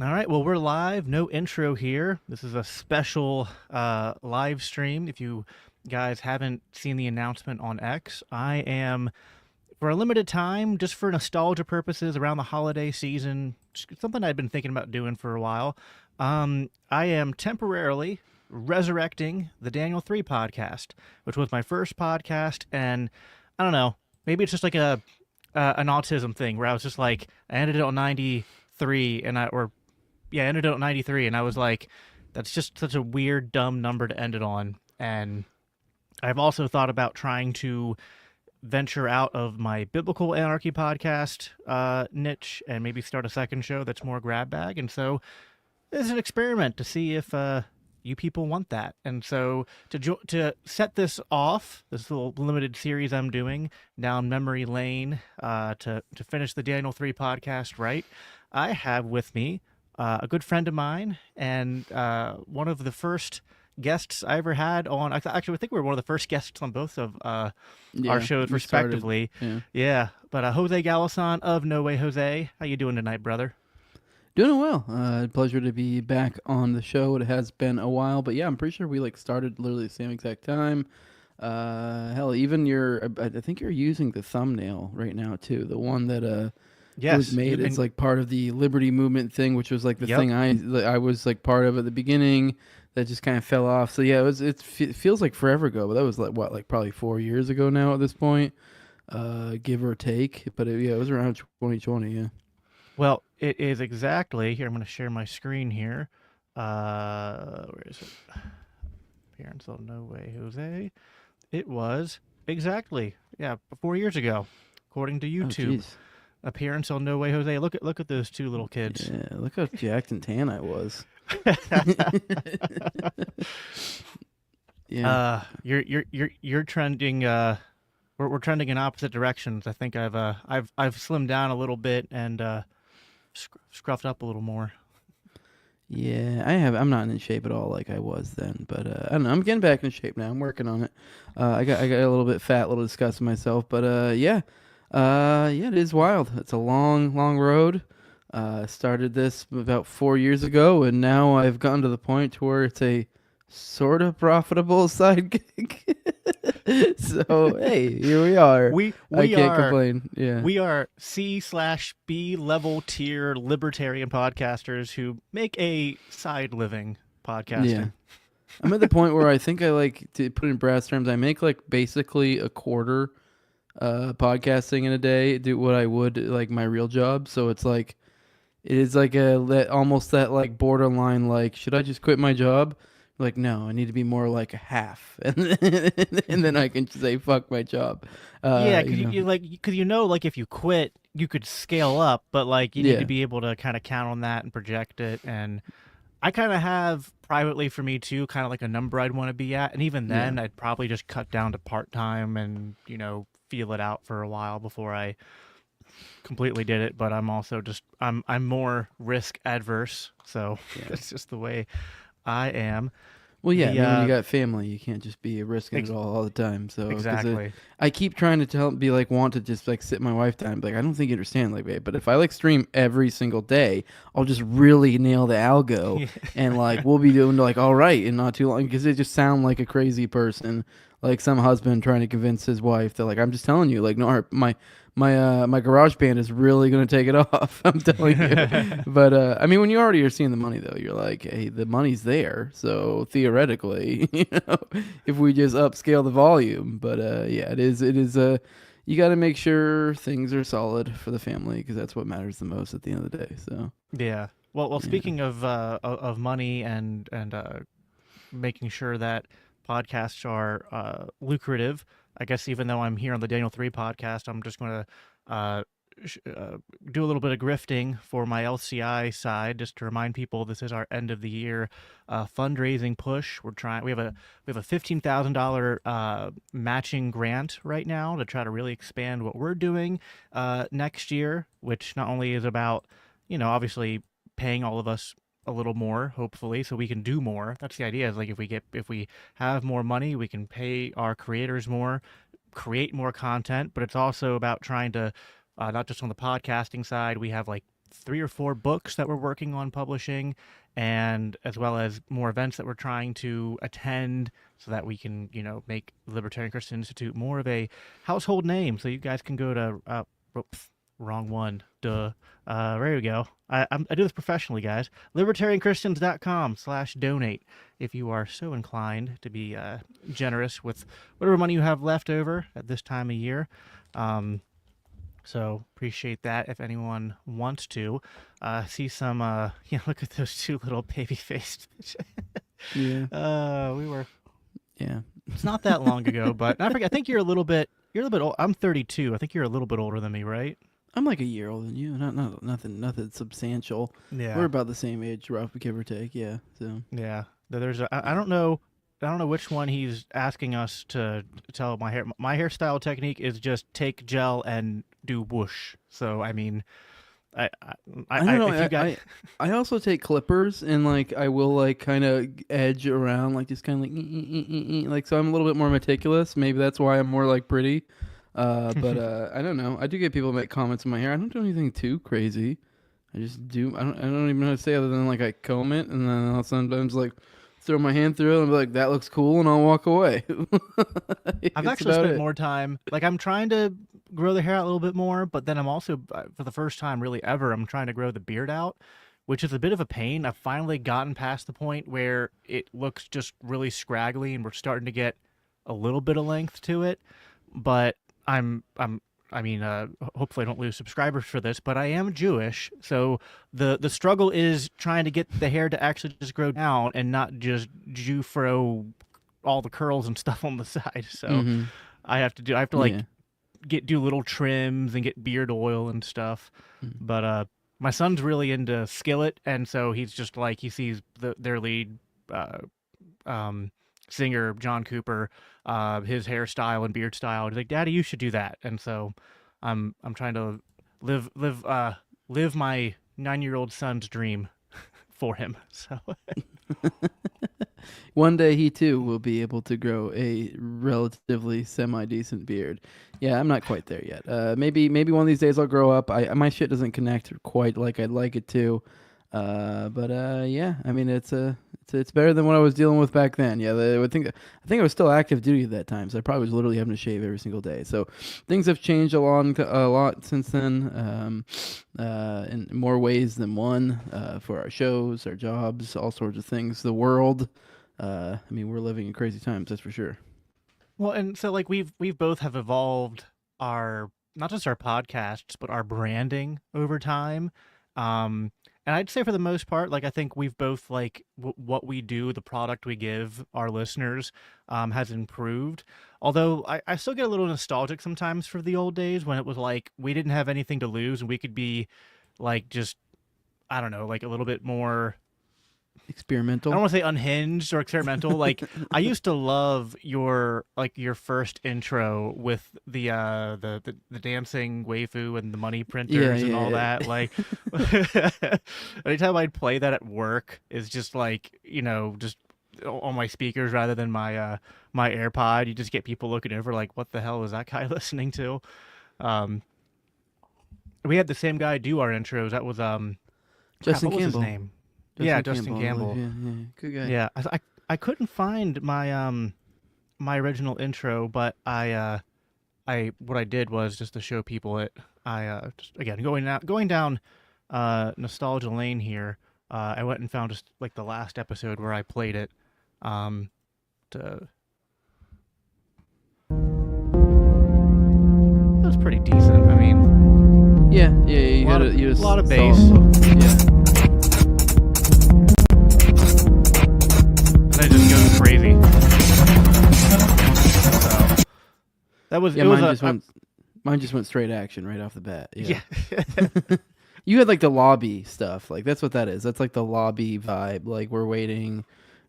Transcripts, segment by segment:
All right, well, we're live. No intro here. This is a special live stream. If you guys haven't seen the announcement on X, I am, for a limited time, just for nostalgia purposes around the holiday season, something I've been thinking about doing for a while. I am temporarily resurrecting the Daniel 3 podcast, which was my first podcast. And I don't know, maybe it's just like an autism thing where I was just like, I ended it on 93 and I ended it at 93, and I was like, that's just such a weird, dumb number to end it on. And I've also thought about trying to venture out of my biblical anarchy podcast niche and maybe start a second show that's more grab bag. And so this is an experiment to see if you people want that. And so to set this off, this little limited series I'm doing down memory lane to finish the Daniel 3 podcast right, I have with me a good friend of mine and one of the first guests I ever had on. Actually, I think we were one of the first guests on both of our shows, respectively. Yeah. But Jose Galasan of No Way Jose, how you doing tonight, brother? Doing well. Pleasure to be back on the show. It has been a while, but yeah, I'm pretty sure we started literally the same exact time. Hell, even I think you're using the thumbnail right now too, the one that Yes, was made. It's like part of the Liberty Movement thing, which was like the thing I was like part of at the beginning that just kind of fell off. So yeah, it feels like forever ago, but that was like probably 4 years ago now at this point, give or take. But it was around 2020. Yeah. Well, it is exactly here. I'm going to share my screen here. Where is it? Appearance of No Way Jose. It was exactly 4 years ago, according to YouTube. Oh, Appearance on No Way Jose. Look at those two little kids. Yeah, look how jacked and tan I was. Yeah. You're trending. We're trending in opposite directions. I think I've slimmed down a little bit and scruffed up a little more. Yeah, I have. I'm not in shape at all like I was then, but I don't know. I'm getting back in shape now. I'm working on it. I got a little bit fat, a little disgusted myself, but yeah. Yeah, it is wild. It's a long, long road. Started this about 4 years ago, and now I've gotten to the point where it's a sort of profitable side gig. So hey, here we are. I can't complain. Yeah, we are C/B level tier libertarian podcasters who make a side living podcasting. Yeah. I'm at the point where I think I like to put it in brass terms. I make like basically a quarter podcasting in a day, do what I would like my real job. So it's like it is like almost that like borderline like, should I just quit my job? Like, no, I need to be more like a half, and then I can say fuck my job. Yeah, because like if you quit, you could scale up, but like you need to be able to kind of count on that and project it. And I kind of have privately for me too, kind of like a number I'd want to be at, and even then, I'd probably just cut down to part time and feel it out for a while before I completely did it. But I'm also just I'm more risk adverse, so that's just the way I am. Well, yeah, I mean, when you got family, you can't just be risking it all the time. So exactly, I keep trying to want to just like sit my wife down, like I don't think you understand, like babe, but if I like stream every single day, I'll just really nail the algo, and like we'll be doing like all right in not too long, because it just sound like a crazy person, like some husband trying to convince his wife that like I'm just telling you, like no, my garage band is really going to take it off. I'm telling you. But I mean, when you already are seeing the money though, you're like, hey, the money's there. So theoretically, if we just upscale the volume, but yeah, it is you got to make sure things are solid for the family, because that's what matters the most at the end of the day. So yeah. Well, speaking of money and making sure that podcasts are lucrative, I guess even though I'm here on the Daniel 3 podcast, I'm just going to do a little bit of grifting for my LCI side, just to remind people this is our end of the year fundraising push. We have a $15,000 matching grant right now to try to really expand what we're doing next year, which not only is about obviously paying all of us a little more, hopefully, so we can do more. That's the idea, is like if we have more money, we can pay our creators more, create more content. But it's also about trying to not just on the podcasting side. We have like 3 or 4 books that we're working on publishing, and as well as more events that we're trying to attend so that we can, make Libertarian Christian Institute more of a household name. So you guys can go to, oops, wrong one. Duh. There we go. I do this professionally, guys. libertarianchristians.com/donate if you are so inclined to be generous with whatever money you have left over at this time of year. So appreciate that if anyone wants to see some. Look at those two little baby faced. Yeah. We were. Yeah. It's not that long ago, but I forget. I think you're a little bit. You're a little bit old. I'm 32. I think you're a little bit older than me, right? I'm like a year older than you. Not nothing substantial. Yeah. We're about the same age, rough, give or take. Yeah. So. Yeah. There's a. I don't know. I don't know which one he's asking us to tell my hair. My hairstyle technique is just take gel and do whoosh. So I mean, I I don't know. if you got, I also take clippers and like I will like kind of edge around like just kind of like so I'm a little bit more meticulous. Maybe that's why I'm more like pretty. But I don't know. I do get people make comments on my hair. I don't do anything too crazy. I just do. I don't even know how to say other than like I comb it and then I'll sometimes like throw my hand through it and be like that looks cool and I'll walk away. I've actually spent more time. Like I'm trying to grow the hair out a little bit more, but then I'm also for the first time really ever I'm trying to grow the beard out, which is a bit of a pain. I've finally gotten past the point where it looks just really scraggly and we're starting to get a little bit of length to it, but hopefully I don't lose subscribers for this, but I am Jewish, so the struggle is trying to get the hair to actually just grow down and not just Jew-fro all the curls and stuff on the side. So I have to like do little trims and get beard oil and stuff. But my son's really into Skillet, and so he's just like he sees their lead singer John Cooper, his hairstyle and beard style. He's like, "Daddy, you should do that." And so I'm trying to live my 9-year-old son's dream for him. So one day he too will be able to grow a relatively semi-decent beard. Yeah, I'm not quite there yet. Maybe one of these days I'll grow up. My shit doesn't connect quite like I'd like it to. But yeah, I mean it's better than what I was dealing with back then. Yeah, I think I was still active duty at that time, so I probably was literally having to shave every single day. So things have changed a lot since then, in more ways than one. For our shows, our jobs, all sorts of things. The world. I mean, we're living in crazy times, that's for sure. Well, and so like we've both have evolved our not just our podcasts, but our branding over time. And I'd say for the most part, like I think we've both like what we do, the product we give our listeners, has improved. Although I still get a little nostalgic sometimes for the old days when it was like we didn't have anything to lose and we could be like just I don't know, like a little bit more. Experimental. I don't want to say unhinged or experimental. Like I used to love your first intro with the dancing waifu and the money printers and all that. Like anytime I'd play that at work is just like just on my speakers rather than my my AirPod. You just get people looking over like, what the hell is that guy listening to? We had the same guy do our intros. That was Justin what was Campbell. his name? Justin Campbell. Yeah, good guy. Yeah, I couldn't find my my original intro, but I what I did was just to show people it. I just again going down nostalgia lane here. I went and found just like the last episode where I played it. It was pretty decent. I mean, yeah. You a lot of bass. Yeah. I just goes crazy. So that was mine just went straight action right off the bat. Yeah. Yeah. You had like the lobby stuff, like that's what that is. That's like the lobby vibe. Like we're waiting,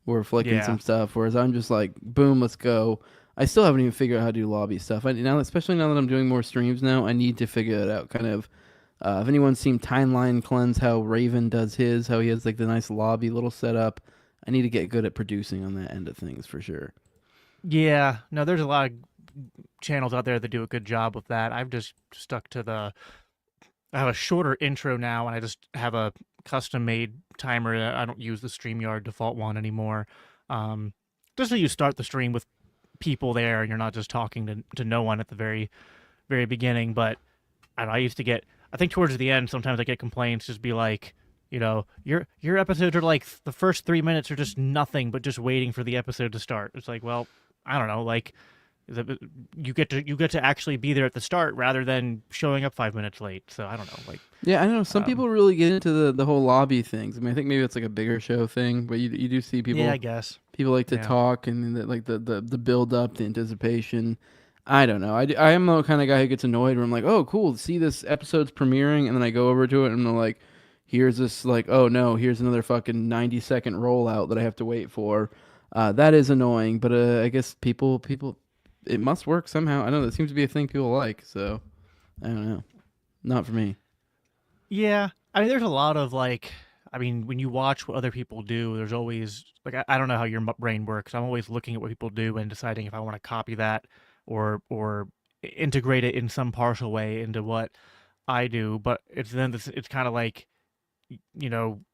we're flicking some stuff. Whereas I'm just like, boom, let's go. I still haven't even figured out how to do lobby stuff. Especially now that I'm doing more streams now, I need to figure it out. Kind of. If anyone's seen Timeline Cleanse, how Raven does his, how he has like the nice lobby little setup. I need to get good at producing on that end of things for sure. Yeah, no, there's a lot of channels out there that do a good job with that. I've just stuck to I have a shorter intro now, and I just have a custom made timer. I don't use the StreamYard default one anymore. Um, just so you start the stream with people there, and you're not just talking to no one at the very beginning. But I don't know, I used to get, I think towards the end, sometimes I get complaints, just be like, your episodes are like the first 3 minutes are just nothing but just waiting for the episode to start. It's like, well, I don't know, like you get to actually be there at the start rather than showing up 5 minutes late. So I don't know, like, Yeah, I know some um, people really get into the whole lobby things. I mean, I think maybe it's like a bigger show thing, but you do see yeah, I people guess, like to yeah, talk and like the build up, the anticipation. I don't know. I am the kind of guy who gets annoyed where I'm like, oh, cool, see this episode's premiering, and then I go over to it and I'm like, here's this like, oh no, here's another fucking 90-second rollout that I have to wait for. That is annoying, but I guess people, it must work somehow. I know that seems to be a thing people like, so I don't know. Not for me. yeah. I mean, there's a lot of like, I mean, when you watch what other people do, there's always like, I don't know how your brain works. I'm always looking at what people do and deciding if I want to copy that or integrate it in some partial way into what I do. But it's kind of like,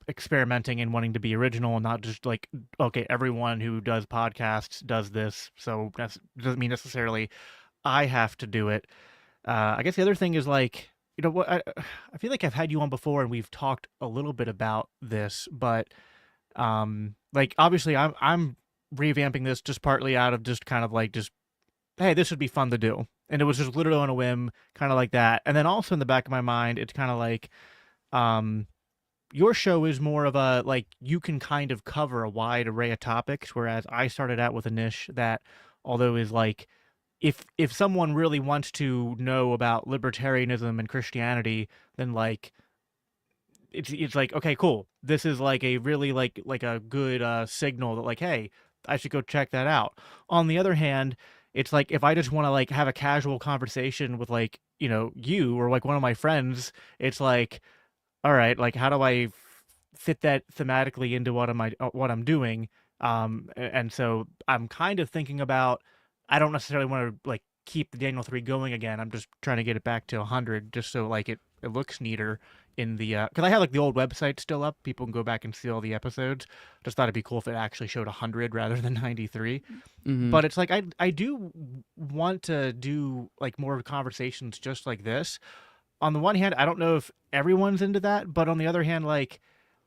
experimenting and wanting to be original and not just like, okay, everyone who does podcasts does this, so that doesn't mean necessarily I have to do it. I guess the other thing is like, what, I feel like I've had you on before and we've talked a little bit about this, but like obviously I'm revamping this just partly out of just kind of like just, hey, this would be fun to do. And it was just literally on a whim, kind of like that. And then also in the back of my mind, it's kind of like, um, your show is more of a like you can kind of cover a wide array of topics, whereas I started out with a niche that, although is like, if someone really wants to know about libertarianism and Christianity, then like it's like, okay, cool, this is like a really like a good signal that like, hey, I should go check that out. On the other hand, it's like if I just want to like have a casual conversation with like, you or like one of my friends, it's like, all right, like how do I fit that thematically into what I'm doing? And so I'm kind of thinking about, I don't necessarily want to like keep the Daniel 3 going again. I'm just trying to get it back to 100 just so like it looks neater in the because I have like the old website still up. People can go back and see all the episodes. Just thought it'd be cool if it actually showed 100 rather than 93. Mm-hmm. But it's like I do want to do like more conversations just like this. On the one hand, I don't know if everyone's into that, but on the other hand, like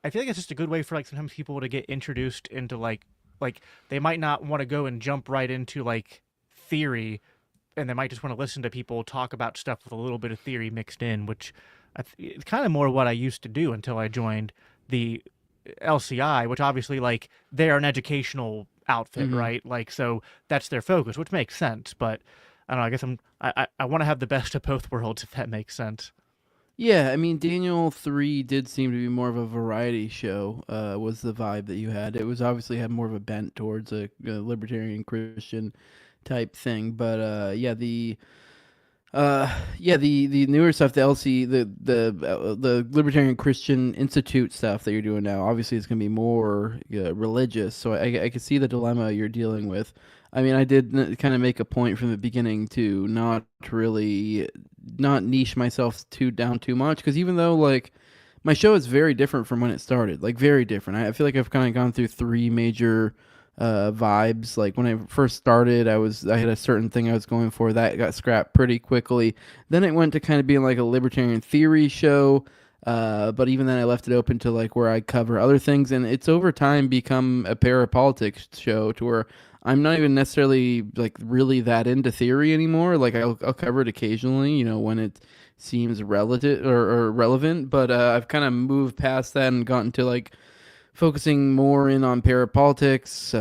I feel like it's just a good way for like sometimes people to get introduced into like they might not want to go and jump right into like theory, and they might just want to listen to people talk about stuff with a little bit of theory mixed in, which it's kind of more what I used to do until I joined the LCI, which obviously like they're an educational outfit, Mm-hmm. right? Like so that's their focus, which makes sense. But I don't know. I guess I want to have the best of both worlds, if that makes sense. Yeah, I mean, Daniel 3 did seem to be more of a variety show, was the vibe that you had. It was obviously had more of a bent towards a libertarian Christian type thing. But the newer stuff, the LC, the Libertarian Christian Institute stuff that you're doing now, obviously it's going to be more religious. So I can see the dilemma you're dealing with. I mean, I did kind of make a point from the beginning to not niche myself too much, because even though like my show is very different from when it started, like very different. I feel like I've kind of gone through three major vibes. Like when I first started, I had a certain thing I was going for that got scrapped pretty quickly. Then it went to kind of being like a libertarian theory show. But even then, I left it open to like where I cover other things, and it's over time become a parapolitics show to where I'm not even necessarily like really that into theory anymore. Like I'll cover it occasionally, when it seems relative or relevant. But I've kind of moved past that and gotten to like focusing more in on parapolitics.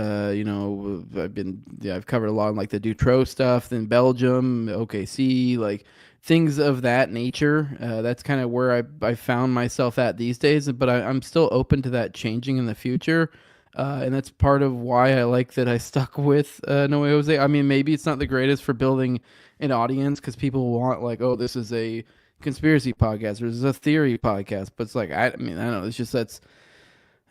I've covered a lot on like the Dutroux stuff, then Belgium, OKC, like things of that nature. That's kind of where I found myself at these days, but I'm still open to that changing in the future. And that's part of why I like that I stuck with No Way Jose. I mean, maybe it's not the greatest for building an audience because people want like, oh, this is a conspiracy podcast or this is a theory podcast, but it's like I mean, I don't know. It's just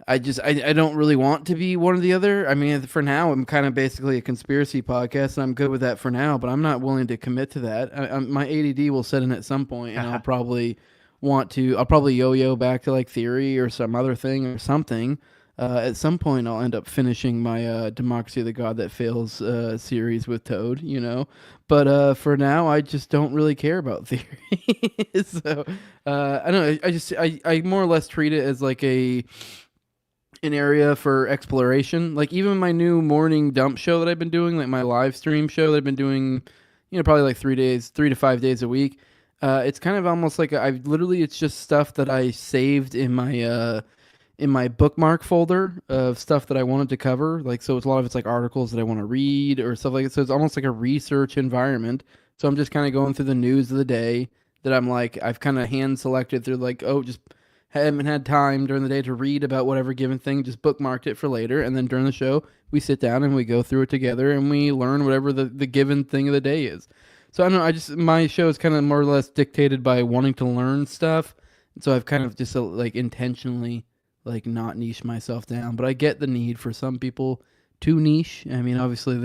I don't really want to be one or the other. I mean, for now, I'm kind of basically a conspiracy podcast, and I'm good with that for now. But I'm not willing to commit to that. My ADD will set in at some point, and I'll probably want to. I'll probably yo-yo back to like theory or some other thing or something. At some point, I'll end up finishing my Democracy of the God That Fails series with Toad, you know. But for now, I just don't really care about theory. So I don't know. I more or less treat it as like an area for exploration. Like even my new morning dump show that I've been doing, like my live stream show that I've been doing, probably like 3 days, 3 to 5 days a week. It's kind of almost like I've literally it's just stuff that I saved in my bookmark folder of stuff that I wanted to cover. Like so, it's a lot of it's like articles that I want to read or stuff like that. So it's almost like a research environment. So I'm just kind of going through the news of the day that I'm like I've kind of hand selected through like just haven't had time during the day to read about whatever given thing, just bookmarked it for later. And then during the show, we sit down and we go through it together and we learn whatever the given thing of the day is. So I don't know. My show is kind of more or less dictated by wanting to learn stuff. So I've kind of just like intentionally like not niche myself down. But I get the need for some people to niche. I mean, obviously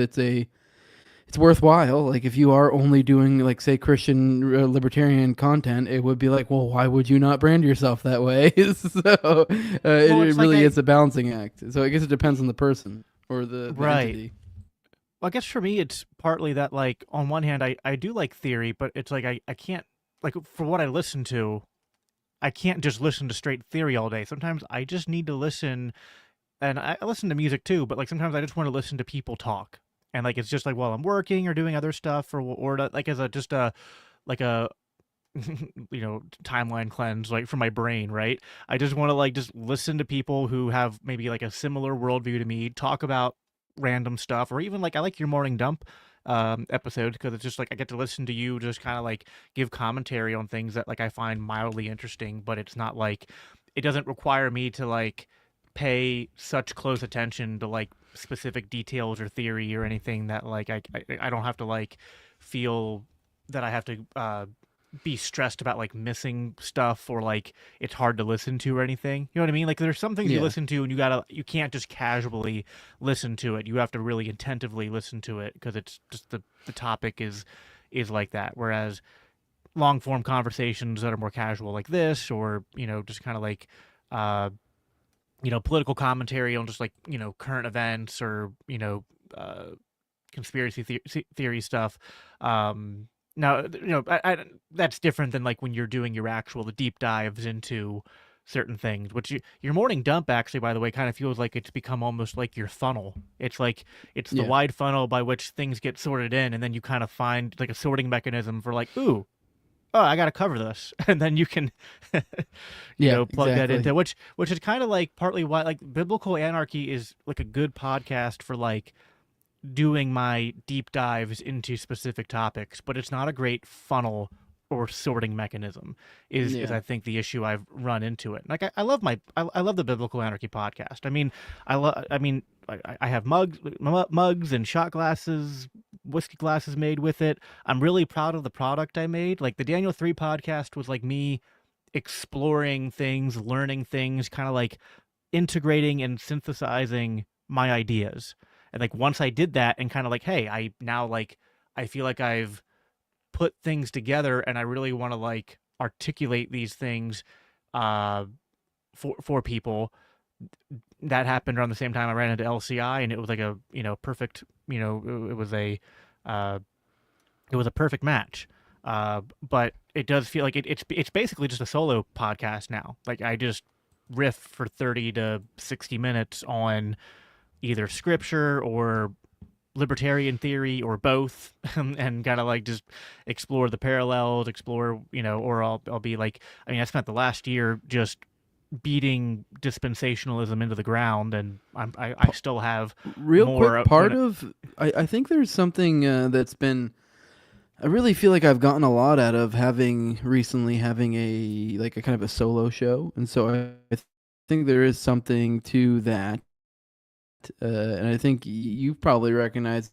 it's worthwhile. Like if you are only doing like say Christian libertarian content, it would be like, well, why would you not brand yourself that way? So Well, it it's like really is a balancing act. So I guess it depends on the person or the right. entity. Well, I guess for me, it's partly that, like, on one hand, I do like theory, but it's like I can't, like, for what I listen to, I can't just listen to straight theory all day. Sometimes I just need to listen, and I listen to music too, but, like, sometimes I just want to listen to people talk. And, like, it's just like while I'm working or doing other stuff or like, as a, just a, like a, timeline cleanse, like, for my brain, right? I just want to, like, just listen to people who have maybe like a similar worldview to me, talk about random stuff, or even like I like your morning dump episode because it's just like I get to listen to you just kind of like give commentary on things that like I find mildly interesting, but it's not like it doesn't require me to like pay such close attention to like specific details or theory or anything that like I don't have to like feel that I have to be stressed about like missing stuff or like it's hard to listen to or anything. You know what I mean? Like there's some things you Yeah. listen to and you can't just casually listen to it. You have to really attentively listen to it because it's just the topic is like that. Whereas long form conversations that are more casual like this or, just kind of like uh political commentary on just like, current events or, uh conspiracy theory stuff. Now, that's different than like when you're doing your actual the deep dives into certain things. Which your morning dump actually, by the way, kind of feels like it's become almost like your funnel. It's like it's the Yeah. wide funnel by which things get sorted in, and then you kind of find like a sorting mechanism for like, ooh, oh, I got to cover this, and then you can, Yeah, plug that exactly. into which is kind of like partly why like biblical anarchy is like a good podcast for like doing my deep dives into specific topics, but it's not a great funnel or sorting mechanism. Is Yeah. I think the issue I've run into it. Like I love I love the Biblical Anarchy podcast. I mean, I have mugs and shot glasses, whiskey glasses made with it. I'm really proud of the product I made. Like the Daniel 3 podcast was like me exploring things, learning things, kind of like integrating and synthesizing my ideas. And like once I did that and kind of like, hey, I now like I feel like I've put things together and I really want to like articulate these things uh for people. That happened around the same time I ran into LCI and it was like a, perfect, it was a uh perfect match. But it does feel like it's basically just a solo podcast now. Like I just riff for 30 to 60 minutes on either scripture or libertarian theory or both and kind of like just explore the parallels, explore, or I'll be like, I mean, I spent the last year just beating dispensationalism into the ground and I still have Real more quick, part when of I think there's something that's been I really feel like I've gotten a lot out of having a like a kind of a solo show, and so I think there is something to that, and I think you've probably recognized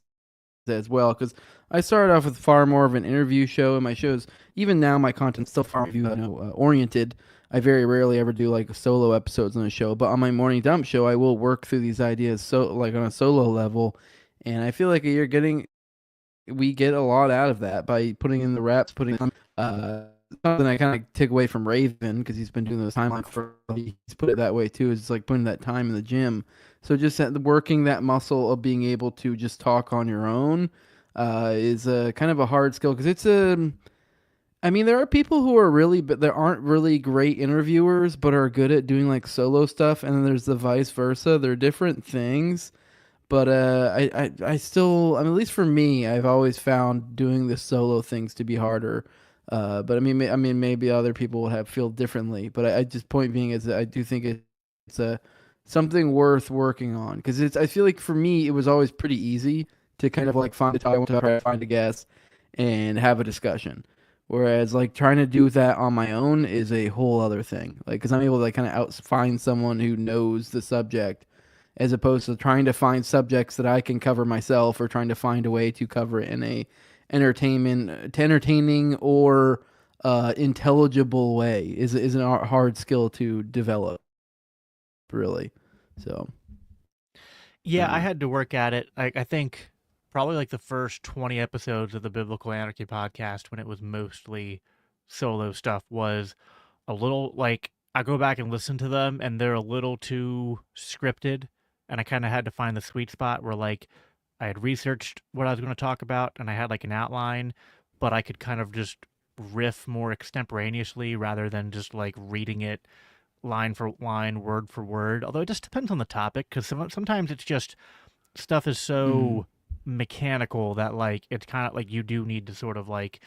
that as well because I started off with far more of an interview show, and my shows, even now, my content's still far more oriented. I very rarely ever do like solo episodes on a show, but on my morning dump show, I will work through these ideas so like on a solo level, and I feel like we get a lot out of that by putting in the reps, putting uh something I kind of take away from Raven because he's been doing those timelines for he's put it that way too. Is like putting that time in the gym. So just working that muscle of being able to just talk on your own is a kind of a hard skill because it's a. I mean, there are people who are really, but there aren't really great interviewers, but are good at doing like solo stuff, and then there's the vice versa. They're different things. But I still, I mean, at least for me, I've always found doing the solo things to be harder. But I mean, maybe other people would have feel differently. But I just point being is that I do think it's a something worth working on because it's. I feel like for me, it was always pretty easy to kind of like find a topic, try to find a guest, and have a discussion. Whereas like trying to do that on my own is a whole other thing. Like because I'm able to like kind of out find someone who knows the subject as opposed to trying to find subjects that I can cover myself or trying to find a way to cover it in a entertaining or intelligible way is a hard skill to develop, really. So, Yeah, I uh, had to work at it. I think probably like the first 20 episodes of the Biblical Anarchy podcast when it was mostly solo stuff was a little like I go back and listen to them and they're a little too scripted and I kind of had to find the sweet spot where like I had researched what I was going to talk about and I had like an outline, but I could kind of just riff more extemporaneously rather than just like reading it line for line, word for word. Although it just depends on the topic because sometimes it's just stuff is mm, so mechanical that like it's kind of like you do need to sort of like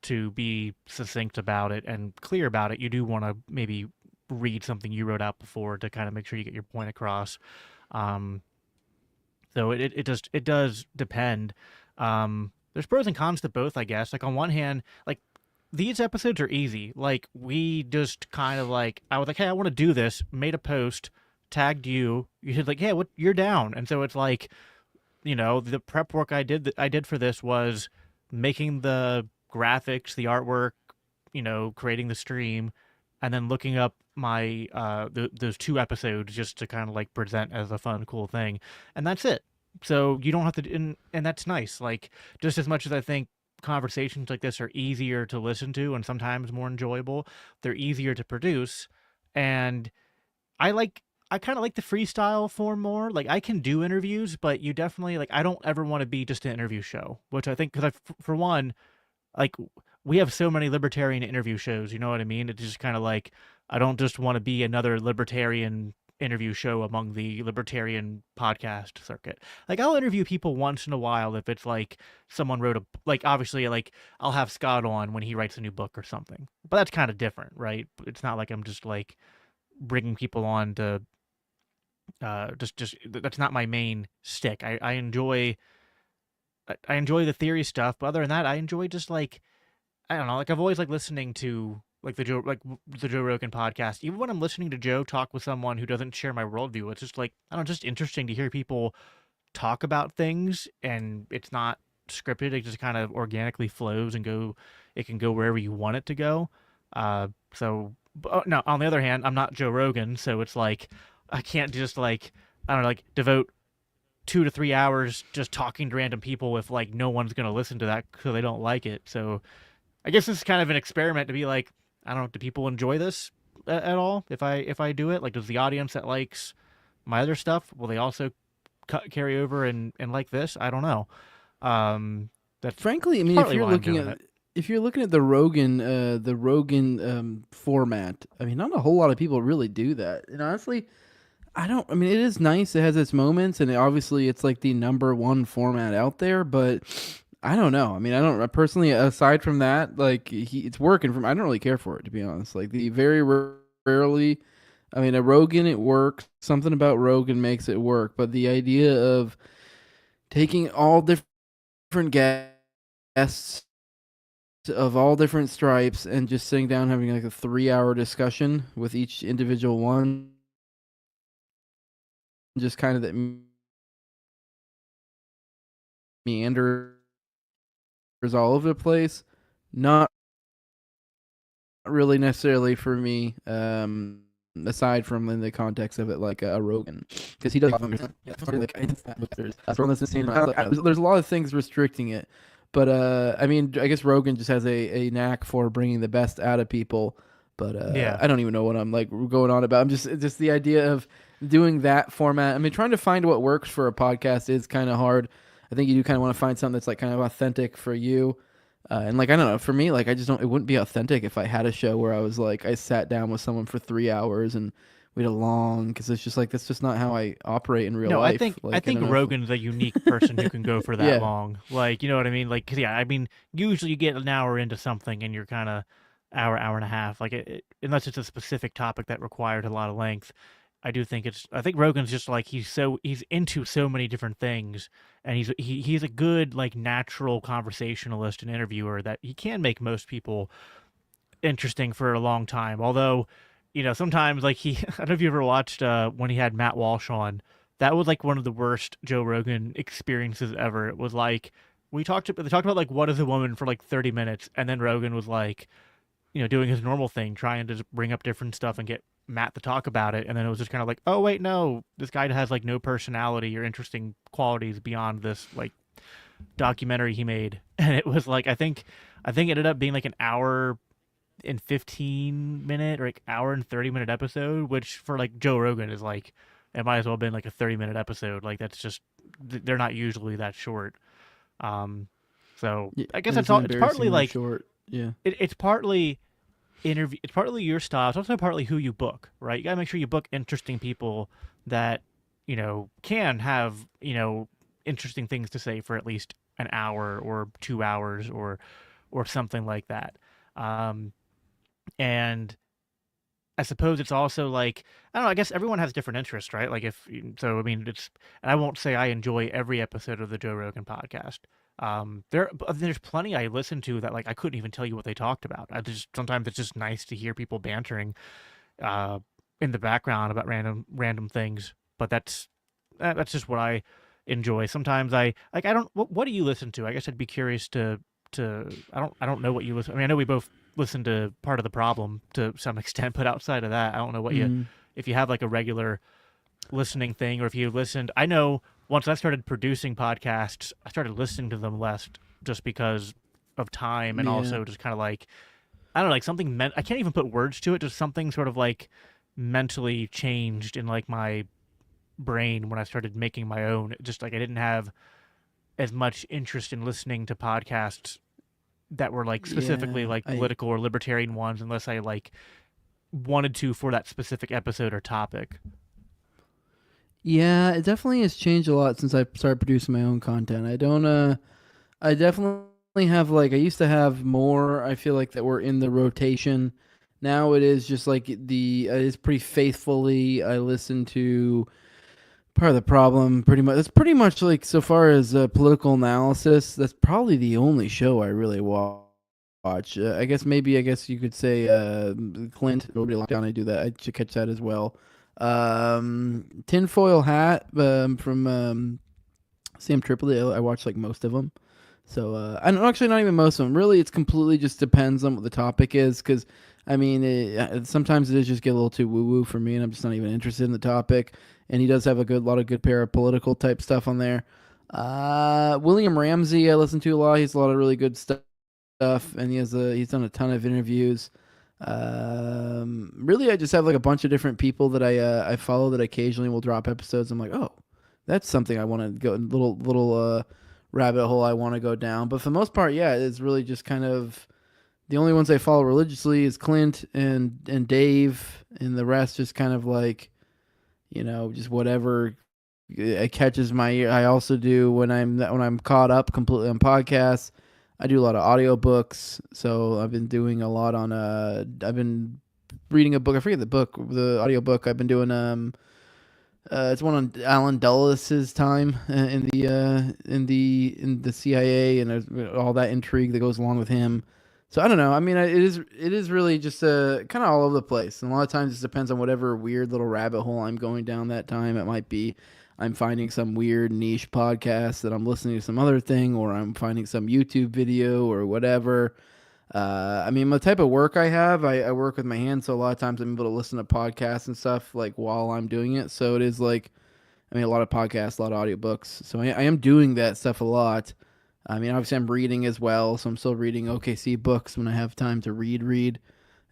to be succinct about it and clear about it. You do want to maybe read something you wrote out before to kind of make sure you get your point across. Um, so it does depend. There's pros and cons to both, I guess. Like on one hand, like these episodes are easy. Like we just kind of like I was like, hey, I want to do this. Made a post, tagged you. You said like, yeah, what you're down, and so it's like the prep work I did for this was making the graphics, the artwork, creating the stream, and then looking up my those two episodes just to kind of like present as a fun, cool thing, and that's it. So you don't have to, and that's nice. Like just as much as I think conversations like this are easier to listen to and sometimes more enjoyable, they're easier to produce, and I like I kind of like the freestyle form more. Like I can do interviews, but you definitely like I don't ever want to be just an interview show, which I think because for one like we have so many libertarian interview shows, you know what I mean? It's just kind of like I don't just want to be another libertarian interview show among the libertarian podcast circuit. Like I'll interview people once in a while if it's like someone wrote a like obviously like I'll have Scott on when he writes a new book or something. But that's kind of different, right? It's not like I'm just like bringing people on to just that's not my main stick. I enjoy the theory stuff, but other than that, I enjoy just like I don't know, like I've always like listening to like the Joe Rogan podcast. Even when I'm listening to Joe talk with someone who doesn't share my worldview, it's just like I don't know, just interesting to hear people talk about things, and it's not scripted. It just kind of organically flows and go. It can go wherever you want it to go. No, on the other hand, I'm not Joe Rogan, so it's like I can't just like I don't know, like devote 2 to 3 hours just talking to random people if like no one's gonna listen to that because they don't like it. So I guess this is kind of an experiment to be like, I don't know, do people enjoy this at all? If I do it, like, does the audience that likes my other stuff will they also carry over and like this? I don't know. That's frankly, I mean, partly why I'm doing it. if you're looking at the Rogan format, I mean, not a whole lot of people really do that. And honestly, I don't. I mean, it is nice. It has its moments, and obviously, it's like the number one format out there. But I don't know. I mean, I don't personally. Aside from that, like it's working for me. I don't really care for it, to be honest. Like the very rarely. I mean, a Rogan, it works. Something about Rogan makes it work. But the idea of taking all different guests of all different stripes and just sitting down having like a 3 hour discussion with each individual one, just kind of that meander all over the place. Not really necessarily for me. Aside from in the context of it, like a Rogan, because he does. There's a lot of things restricting it, but I mean, I guess Rogan just has a knack for bringing the best out of people. But Yeah. I don't even know what I'm like going on about. I'm just the idea of doing that format. I mean, trying to find what works for a podcast is kind of hard. I think you do kind of want to find something that's like kind of authentic for you. And like I don't know, for me, like I just don't. It wouldn't be authentic if I had a show where I was like I sat down with someone for 3 hours and we had a long because it's just like that's just not how I operate in real No, I life. think I Like I think don't know. Rogan's a unique person who can go for that Yeah, long. Like, you know what I mean? Like, 'cause, yeah, I mean, usually you get an hour into something and you're kind of hour and a half. Like, unless it's a specific topic that required a lot of length. I think Rogan's just like he's into so many different things, and he's a good like natural conversationalist and interviewer that he can make most people interesting for a long time. Although, sometimes like I don't know if you ever watched when he had Matt Walsh on. That was like one of the worst Joe Rogan experiences ever. It was like they talked about like what is a woman for like 30 minutes, and then Rogan was like, doing his normal thing, trying to just bring up different stuff and get Matt to talk about it, and then it was just kind of like, oh wait, no, this guy has like no personality or interesting qualities beyond this like documentary he made, and it was like I think it ended up being like an hour and 15 minute or like hour and 30 minute episode, which for like Joe Rogan is like it might as well have been like a 30-minute episode. Like that's just they're not usually that short. Um, so yeah, I guess it's it's partly embarrassingly like short. Yeah, it's partly interview. It's partly your style. It's also partly who you book, right? You gotta make sure you book interesting people that can have interesting things to say for at least an hour or 2 hours or something like that. Um, and I suppose it's also like I don't know. I guess everyone has different interests, right? Like if so, I mean, and I won't say I enjoy every episode of the Joe Rogan podcast. There's plenty I listen to that like I couldn't even tell you what they talked about. I just sometimes it's just nice to hear people bantering, uh, in the background about random things. But that's just what I enjoy. Sometimes I like I don't. What do you listen to? I guess I'd be curious to I don't know what you listen. I mean, I know we both listen to Part of the Problem to some extent, but outside of that, I don't know what you mm, if you have like a regular listening thing or if you listened. I know once I started producing podcasts, I started listening to them less just because of time and yeah, also just kind of like I don't know, like something I can't even put words to it, just something sort of like mentally changed in like my brain when I started making my own. Just like I didn't have as much interest in listening to podcasts that were like specifically yeah. like political or libertarian ones unless I like wanted to for that specific episode or topic. Yeah, it definitely has changed a lot since I started producing my own content. I don't I definitely have like I used to have more. I feel like that were in the rotation. Now it is just like it's pretty faithfully. I listen to Part of the Problem pretty much. That's pretty much like so far as political analysis. That's probably the only show I really watch. I guess you could say Clint. Nobody lockdown. I do that. I should catch that as well. Tinfoil Hat from Sam Tripoli. I watch like most of them. So I'm actually not even most of them. Really, it's completely just depends on what the topic is. Because I mean, sometimes it is just get a little too woo woo for me, and I'm just not even interested in the topic. And he does have a lot of good parapolitical type stuff on there. William Ramsey, I listen to a lot. He's a lot of really good stuff, and he's done a ton of interviews. Really, I just have like a bunch of different people that I follow that occasionally will drop episodes. I'm like, oh, that's something I want to go little rabbit hole I want to go down. But for the most part, yeah, it's really just kind of the only ones I follow religiously is Clint and Dave, and the rest just kind of like just whatever it catches my ear. I also do when I'm caught up completely on podcasts. I do a lot of audiobooks, so I've been doing a lot on I've been reading a book. I forget the audiobook I've been doing it's one on Alan Dulles' time in the CIA and there's all that intrigue that goes along with him. So I don't know. I mean, it is really just kind of all over the place, and a lot of times it depends on whatever weird little rabbit hole I'm going down that time. It might be. I'm finding some weird niche podcast that I'm listening to some other thing, or I'm finding some YouTube video or whatever. I mean, the type of work I have, I work with my hands, so a lot of times I'm able to listen to podcasts and stuff like while I'm doing it. So it is like, I mean, a lot of podcasts, a lot of audiobooks. So I am doing that stuff a lot. I mean, obviously I'm reading as well, so I'm still reading OKC books when I have time to read.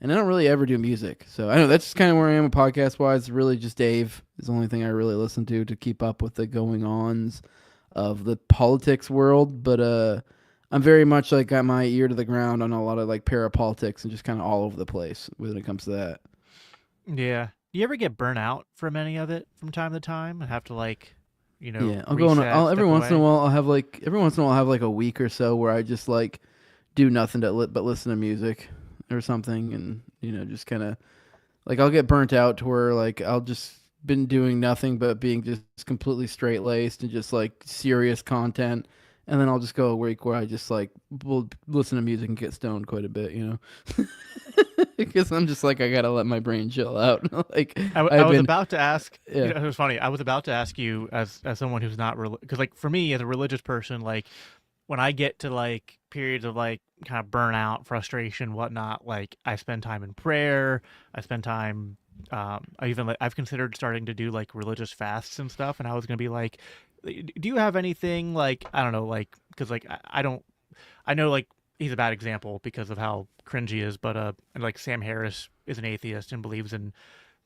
And I don't really ever do music. So I know that's just kind of where I am podcast wise. Really just Dave is the only thing I really listen to keep up with the going ons of the politics world. But I'm very much like got my ear to the ground on a lot of like parapolitics and just kind of all over the place when it comes to that. Yeah. Do you ever get burnt out from any of it from time to time and have to like, Yeah, I'll go on. reset, Every step once in a away? while I'll have like every once in a while I'll have like a week or so where I just like do nothing but listen to music or something, and just kind of like I'll get burnt out to where like I'll just been doing nothing but being just completely straight laced and just like serious content, and then I'll just go a week where I just like will listen to music and get stoned quite a bit, because I'm just like I gotta let my brain chill out. Like I I've was been, about to ask. yeah, It was funny. I was about to ask you as someone who's not because like for me as a religious person, like when I get to like periods of like kind of burnout, frustration, whatnot, like I spend time in prayer. I spend time. I even like I've considered starting to do like religious fasts and stuff. And I was gonna be like, do you have anything like I don't know, like because like I don't I know like he's a bad example because of how cringy he is, but and like Sam Harris is an atheist and believes in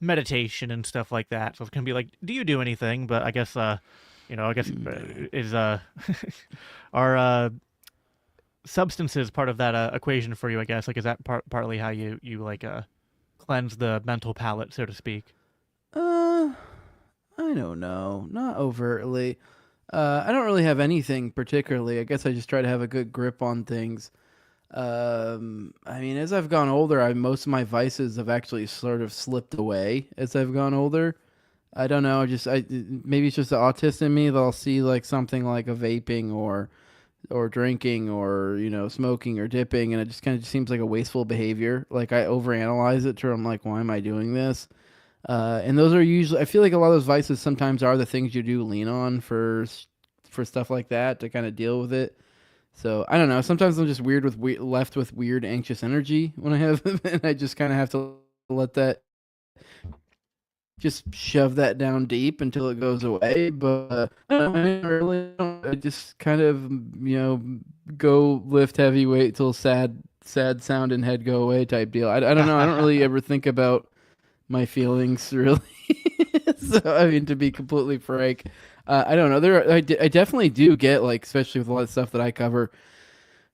meditation and stuff like that. So it's gonna be like, do you do anything? But I guess I guess is are substances part of that equation for you? I guess like is that partly how you like cleanse the mental palate, so to speak? uh, I don't know, not overtly. I don't really have anything particularly. I guess I just try to have a good grip on things. I mean, as I've gone older, most of my vices have actually sort of slipped away as I've gone older. I don't know. Maybe it's just the autist in me that I'll see like something like a vaping or drinking or smoking or dipping, and it just kind of seems like a wasteful behavior. Like I overanalyze it to where I'm like, why am I doing this? And those are usually, I feel like a lot of those vices sometimes are the things you do lean on for stuff like that to kind of deal with it. So I don't know. Sometimes I'm just left with weird anxious energy when I have, and I just kind of have to let that just shove that down deep until it goes away. But I don't know, I really don't. I just kind of go lift heavy weight till sad sound and head go away type deal. I don't know. I don't really ever think about my feelings really. So I mean, to be completely frank, I don't know. I definitely do get like, especially with a lot of stuff that I cover,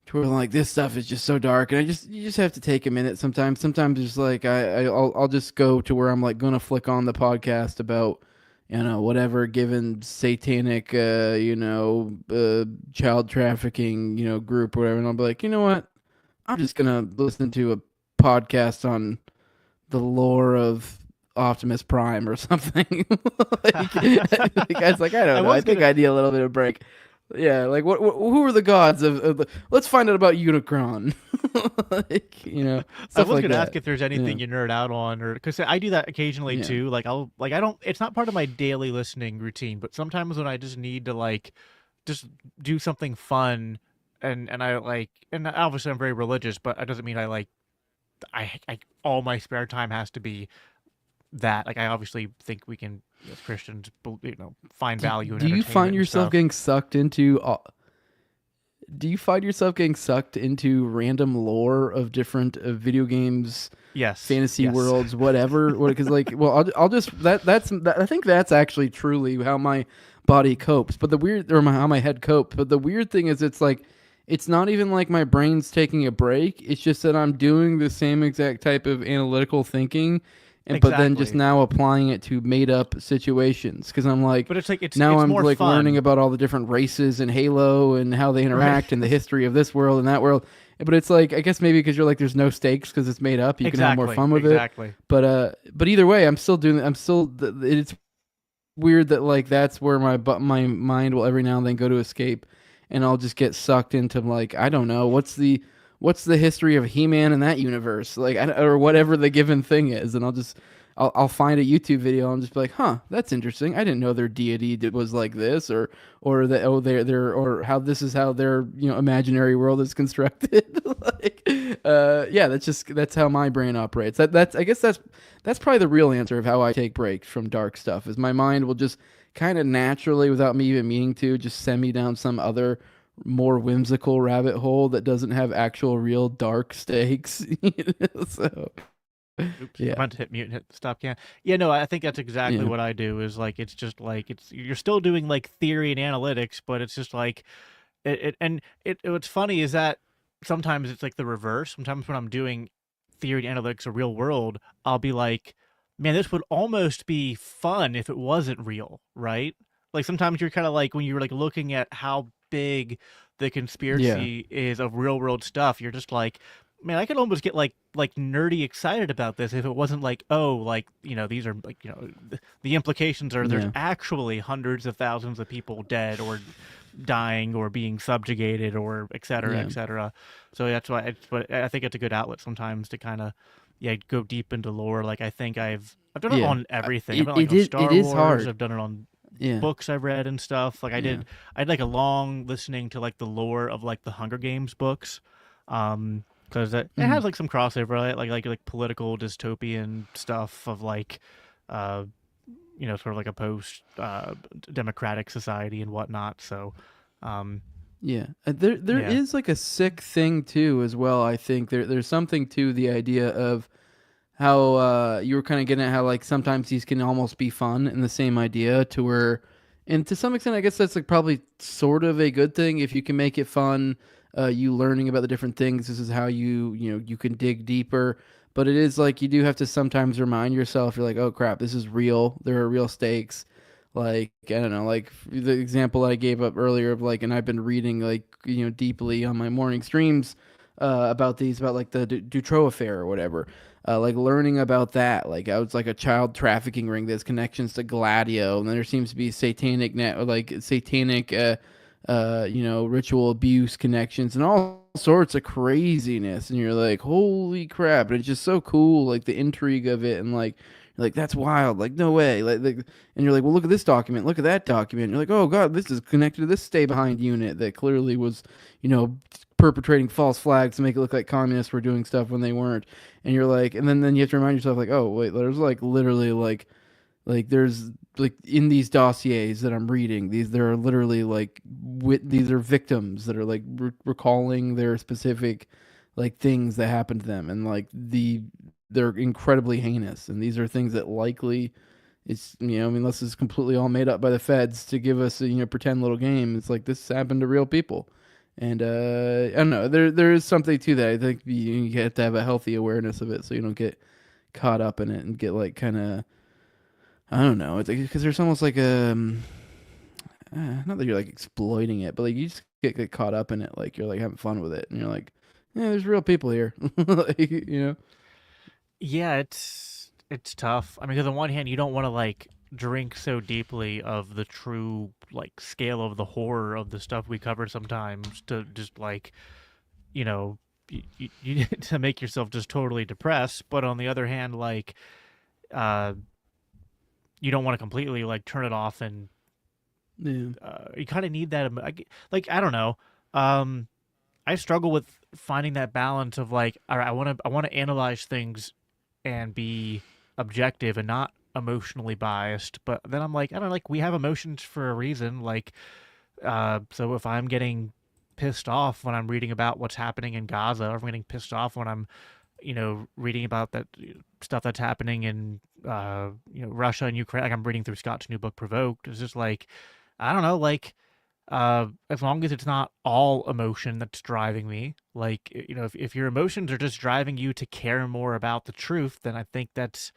to where like this stuff is just so dark, and you just have to take a minute sometimes. Sometimes it's like I'll just go to where I'm like gonna flick on the podcast about whatever given satanic child trafficking group or whatever, and I'll be like, you know what, I'm just gonna listen to a podcast on the lore of Optimus Prime or something. The guy's like, I I don't know. I was think gonna I need a little bit of break. Yeah, like who are the gods let's find out about Unicron. Like, I stuff was like gonna ask that. if there's Yeah. anything you nerd out on, or because I do that occasionally Yeah. too. Like I'll like I don't. It's not part of my daily listening routine, but sometimes when I just need to like just do something fun, and I like, and obviously I'm very religious, but it doesn't mean I like I all my spare time has to be that. Like I obviously think we can as Christians, find Do, value in do you find entertainment and yourself stuff. getting sucked into do you find yourself getting sucked into random lore of different video games, Yes, fantasy yes. worlds, whatever? Because like, well, I'll just I think that's actually truly how my body copes. But the weird, or how my head copes. But the weird thing is, it's like it's not even like my brain's taking a break. It's just that I'm doing the same exact type of analytical thinking, and but then just Exactly. now applying it to made up situations. Because I'm like, But it's like now it's I'm more like learning fun, about all the different races in Halo and how they right? interact and the history of this world and that world. But it's like, I guess maybe because you're like, there's no stakes because it's made up, you can have more Exactly, fun with it. exactly. But either way, I'm still doing. It's weird that like that's where my mind will every now and then go to escape, and I'll just get sucked into like, I don't know, what's the history of He-Man in that universe, like or whatever the given thing is, and I'll just I'll find a YouTube video and just be like, huh, that's interesting. I didn't know their deity was like this, or that oh they're or how this is how their imaginary world is constructed. Like, yeah, that's how my brain operates. That's I guess that's probably the real answer of how I take breaks from dark stuff. Is my mind will just kind of naturally, without me even meaning to, just send me down some other more whimsical rabbit hole that doesn't have actual real dark stakes. So Oops, I yeah, meant to hit mute and hit the stop can. Yeah, no, I think that's exactly yeah, what I do. Is like it's just like it's you're still doing like theory and analytics, but it's just like what's funny is that sometimes it's like the reverse. Sometimes when I'm doing theory and analytics or real world, I'll be like, man, this would almost be fun if it wasn't real, right? Like sometimes you're kind of like when you're like looking at how big the yeah, conspiracy is of real world stuff, you're just like, man, I could almost get like nerdy excited about this if it wasn't like, oh, like, these are like, the implications are there's yeah, actually hundreds of thousands of people dead or dying or being subjugated or et cetera, yeah, et cetera. So that's why but I think it's a good outlet sometimes to kind of yeah go deep into lore. Like I think I've done it yeah. on everything. I've It done it like it on is it Star is Wars. hard. I've done it on Yeah, books I've read and stuff. Like yeah, I had like a long listening to like the lore of like the Hunger Games books. Because it hmm has like some crossover, right? Like political dystopian stuff of like uh sort of like a post democratic society and whatnot. So um yeah. There yeah. is like a sick thing too as well. I think there's something to the idea of how you were kind of getting at how like sometimes these can almost be fun in the same idea to where, and to some extent I guess that's like probably sort of a good thing if you can make it fun. You learning about the different things, this is how you can dig deeper, but it is like you do have to sometimes remind yourself, you're like, oh crap, this is real, there are real stakes. Like I don't know, like the example I gave up earlier of like, and I've been reading like deeply on my morning streams about like the Dutroux affair or whatever, like learning about that. Like I was like a child trafficking ring. There's connections to Gladio, and then there seems to be satanic net, like satanic, ritual abuse connections, and all sorts of craziness. And you're like, holy crap! And it's just so cool, like the intrigue of it, and like. Like that's wild. Like no way. And you're like, well, look at this document. Look at that document. And you're like, oh god, this is connected to this stay behind unit that clearly was, you know, perpetrating false flags to make it look like communists were doing stuff when they weren't. And you're like, and then you have to remind yourself like, oh wait, there's like literally like there's like in these dossiers that I'm reading, these there are literally like these are victims that are like recalling their specific like things that happened to them, and like they're incredibly heinous, and these are things that likely it's I mean, unless it's completely all made up by the feds to give us a pretend little game. It's like this happened to real people. And I don't know. There is something to that. I think you have to have a healthy awareness of it, so you don't get caught up in it and get like kind of I don't know. It's because there's almost like not that you're like exploiting it, but like you just get caught up in it. Like you're like having fun with it, and you're like, yeah, there's real people here. Like, Yeah, it's tough. I mean, because on one hand, you don't want to like drink so deeply of the true like scale of the horror of the stuff we cover sometimes to just like you know you to make yourself just totally depressed. But on the other hand, like uh, you don't want to completely like turn it off and yeah, you kind of need that. Like I don't know. Um, I struggle with finding that balance of like, all right, I want to analyze things and be objective and not emotionally biased. But then I'm like, I don't know, like we have emotions for a reason. Like, so if I'm getting pissed off when I'm reading about what's happening in Gaza, or if I'm getting pissed off when I'm, reading about that stuff that's happening in, Russia and Ukraine. Like I'm reading through Scott's new book, Provoked. It's just like, I don't know, like as long as it's not all emotion that's driving me, like if your emotions are just driving you to care more about the truth, then I think that's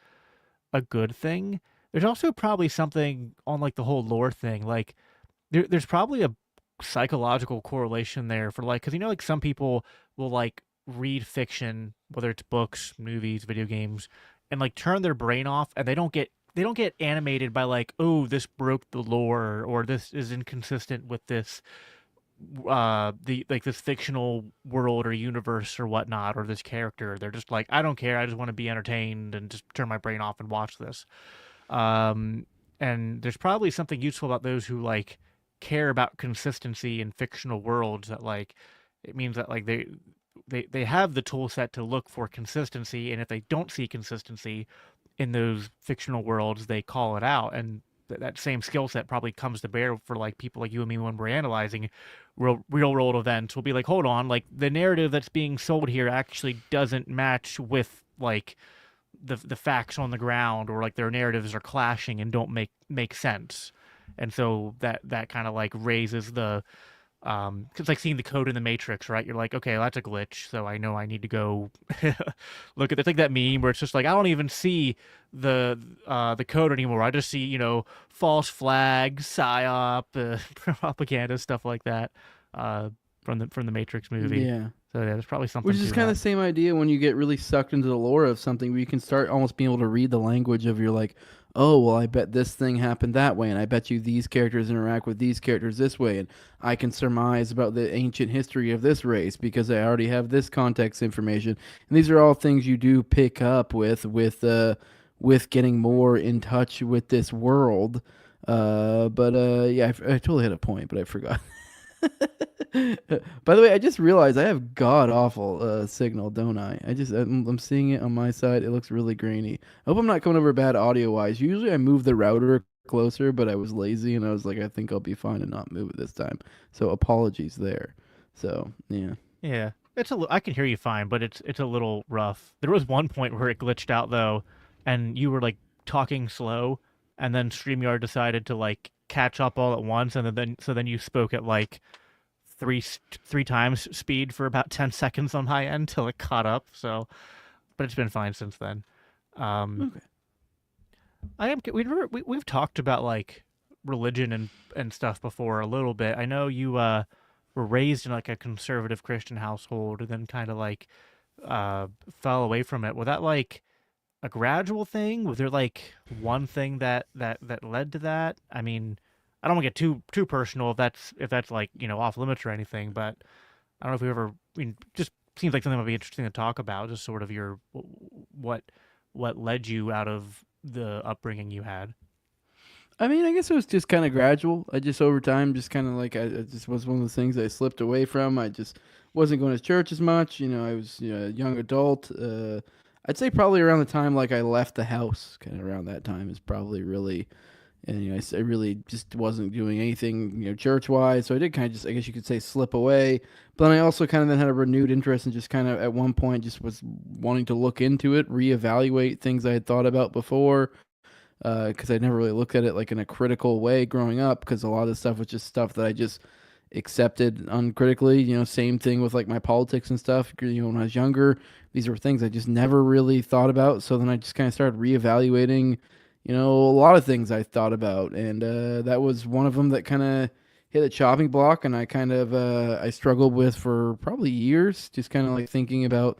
a good thing. There's also probably something on like the whole lore thing, like there's probably a psychological correlation there for like, because like some people will like read fiction, whether it's books, movies, video games, and like turn their brain off, and they don't get animated by like, oh, this broke the lore or this is inconsistent with this the like this fictional world or universe or whatnot or this character. They're just like, I don't care. I just want to be entertained and just turn my brain off and watch this. Um, and there's probably something useful about those who like care about consistency in fictional worlds. That like it means that like they have the tool set to look for consistency, and if they don't see consistency in those fictional worlds, they call it out. And that same skill set probably comes to bear for like people like you and me when we're analyzing real world events. We'll be like, hold on, like the narrative that's being sold here actually doesn't match with like the facts on the ground, or like their narratives are clashing and don't make sense. And so that kind of like raises the it's like seeing the code in the Matrix, right? You're like, okay, well, that's a glitch, so I know I need to go look at. It's like that meme where it's just like I don't even see the code anymore. I just see false flags, psyop, propaganda, stuff like that from the Matrix movie. Yeah. So yeah, there's probably Which something is to kind of that. the same idea when you get really sucked into the lore of something, where you can start almost being able to read the language of, you're like, oh, well, I bet this thing happened that way, and I bet you these characters interact with these characters this way, and I can surmise about the ancient history of this race because I already have this context information. And these are all things you do pick up with getting more in touch with this world. But yeah, I totally had a point, but I forgot. By the way, I just realized I have god awful signal, don't I? I'm seeing it on my side. It looks really grainy. I hope I'm not coming over bad audio wise. Usually I move the router closer, but I was lazy and I was like, I think I'll be fine and not move it this time. So apologies there. So yeah. Yeah, I can hear you fine, but it's a little rough. There was one point where it glitched out though, and you were like talking slow, and then StreamYard decided to like catch up all at once, and then you spoke at like three times speed for about 10 seconds on my end till it caught up. So, but it's been fine since then. Um, Okay. we've talked about like religion and stuff before a little bit. I know you were raised in like a conservative Christian household and then kind of like uh fell away from it. Was that like a gradual thing? Was there like one thing that led to that? I mean, I don't want to get too personal if that's like off limits or anything, but I don't know if we ever. I mean, just seems like something that would be interesting to talk about. Just sort of your what what led you out of the upbringing you had. I mean, I guess it was just kind of gradual. I just over time, just kind of like I just was one of those things I slipped away from. I just wasn't going to church as much. I was a young adult. I'd say probably around the time like I left the house, kind of around that time is probably really, and I really just wasn't doing anything church wise. So I did kind of just, I guess you could say, slip away. But then I also kind of then had a renewed interest and just kind of at one point just was wanting to look into it, reevaluate things I had thought about before, because I never really looked at it like in a critical way growing up, because a lot of the stuff was just stuff that I just accepted uncritically. Same thing with like my politics and stuff. When I was younger, these were things I just never really thought about. So then I just kind of started reevaluating, a lot of things I thought about, and that was one of them that kind of hit a chopping block, and I struggled with for probably years, just kind of like thinking about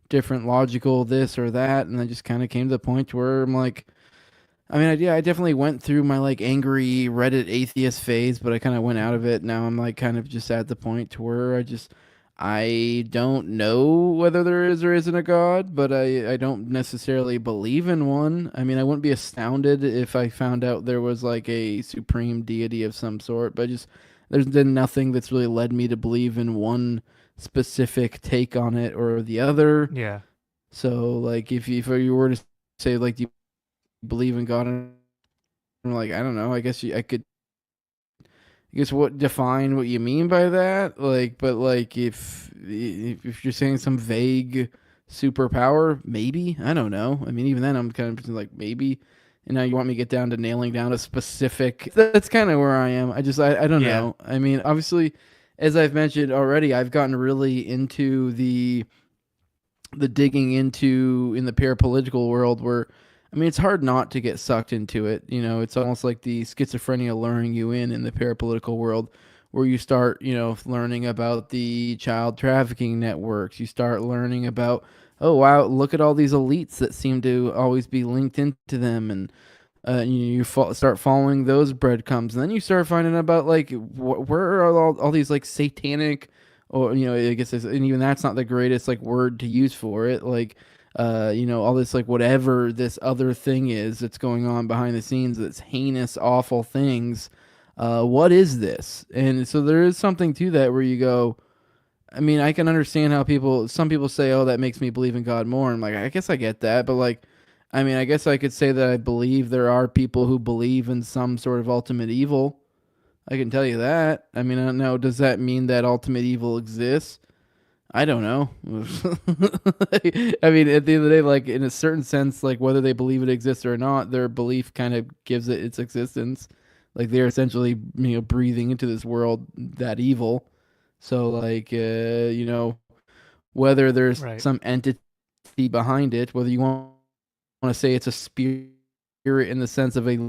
different logical this or that, and I just kind of came to the point where I'm like, I mean, yeah, I definitely went through my like angry Reddit atheist phase, but I kind of went out of it. Now I'm like kind of just at the point to where I don't know whether there is or isn't a God, but I don't necessarily believe in one. I mean, I wouldn't be astounded if I found out there was like a supreme deity of some sort, but just there's been nothing that's really led me to believe in one specific take on it or the other. Yeah, So like if you were to say like, do you believe in God? And I'm like, I don't know. I guess what define what you mean by that? Like, but like if you're saying some vague superpower, maybe I don't know. I mean, even then, I'm kind of like maybe. And now you want me to get down to nailing down a specific. That's kind of where I am. I don't yeah, know. I mean, obviously, as I've mentioned already, I've gotten really into the digging into in the parapolitical world where, I mean, it's hard not to get sucked into it. It's almost like the schizophrenia luring you in the parapolitical world, where you start, learning about the child trafficking networks. You start learning about, oh wow, look at all these elites that seem to always be linked into them, and Start following those breadcrumbs, and then you start finding about like where are all these like satanic, or I guess and even that's not the greatest like word to use for it, like all this like whatever this other thing is that's going on behind the scenes, that's heinous, awful things. What is this? And so there is something to that where you go. I mean, I can understand how some people say, "Oh, that makes me believe in God more." I'm like, I guess I get that, but like, I mean, I guess I could say that I believe there are people who believe in some sort of ultimate evil. I can tell you that. I mean, I don't know. Does that mean that ultimate evil exists? I don't know. I mean, at the end of the day, like in a certain sense, like whether they believe it exists or not, their belief kind of gives it its existence. Like they're essentially, breathing into this world that evil. So like, whether there's Right. some entity behind it, whether you want to say it's a spirit in the sense of a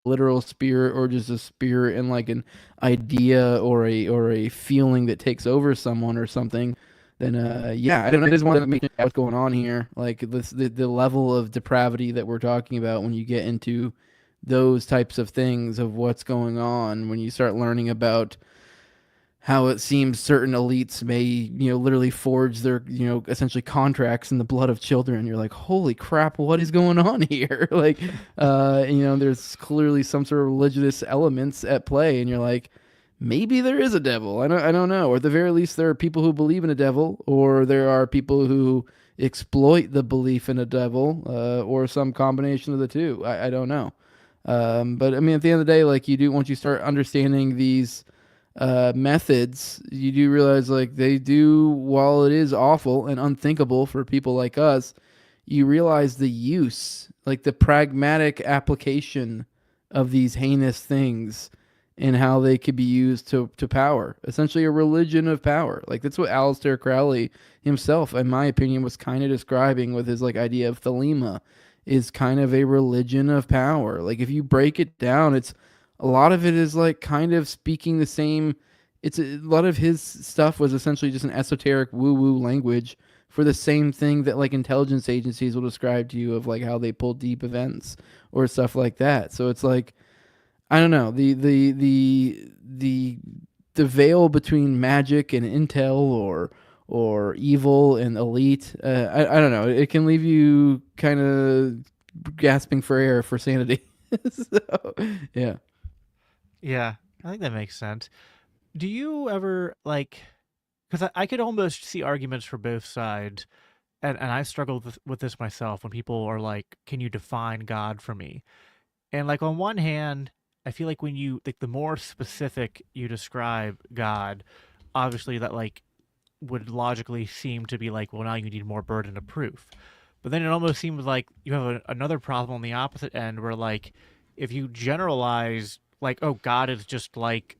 literal spirit, or just a spirit and like an idea or a feeling that takes over someone or something, then yeah, I don't know. I just want to make what's going on here, like the level of depravity that we're talking about when you get into those types of things of what's going on when you start learning about how it seems certain elites may, literally forge their, essentially contracts in the blood of children. You're like, holy crap, what is going on here? Like, there's clearly some sort of religious elements at play, and you're like, maybe there is a devil. I don't know. Or at the very least, there are people who believe in a devil, or there are people who exploit the belief in a devil, or some combination of the two. I don't know. But I mean, at the end of the day, like once you start understanding these methods, you do realize like they do, while it is awful and unthinkable for people like us, you realize the use, like the pragmatic application of these heinous things and how they could be used to power. Essentially, a religion of power. Like that's what Aleister Crowley himself, in my opinion, was kind of describing with his like idea of thelema, is kind of a religion of power. Like if you break it down, it's a lot of it is like kind of speaking the same. It's a lot of his stuff was essentially just an esoteric woo woo language for the same thing that like intelligence agencies will describe to you of like how they pull deep events or stuff like that. So it's like, I don't know, the veil between magic and intel, or evil and elite. I don't know. It can leave you kind of gasping for air for sanity. So yeah. Yeah, I think that makes sense. Do you ever like? Because I could almost see arguments for both sides, and I struggle with this myself when people are like, "Can you define God for me?" And like on one hand, I feel like when you like the more specific you describe God, obviously that like would logically seem to be like, well, now you need more burden of proof. But then it almost seems like you have another problem on the opposite end where like if you generalize like, oh, God is just like,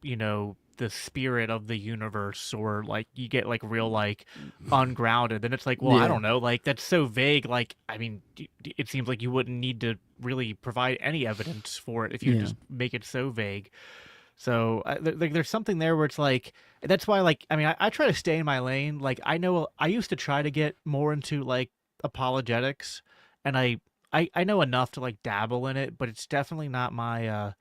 the spirit of the universe, or like you get like real like ungrounded, then it's like, well, I Yeah. don't know, like that's so vague. Like, I mean, it seems like you wouldn't need to really provide any evidence for it if you Yeah. just make it so vague. So like there's something there where it's like that's why like I mean I try to stay in my lane. Like I know I used to try to get more into like apologetics, and I know enough to like dabble in it, but it's definitely not my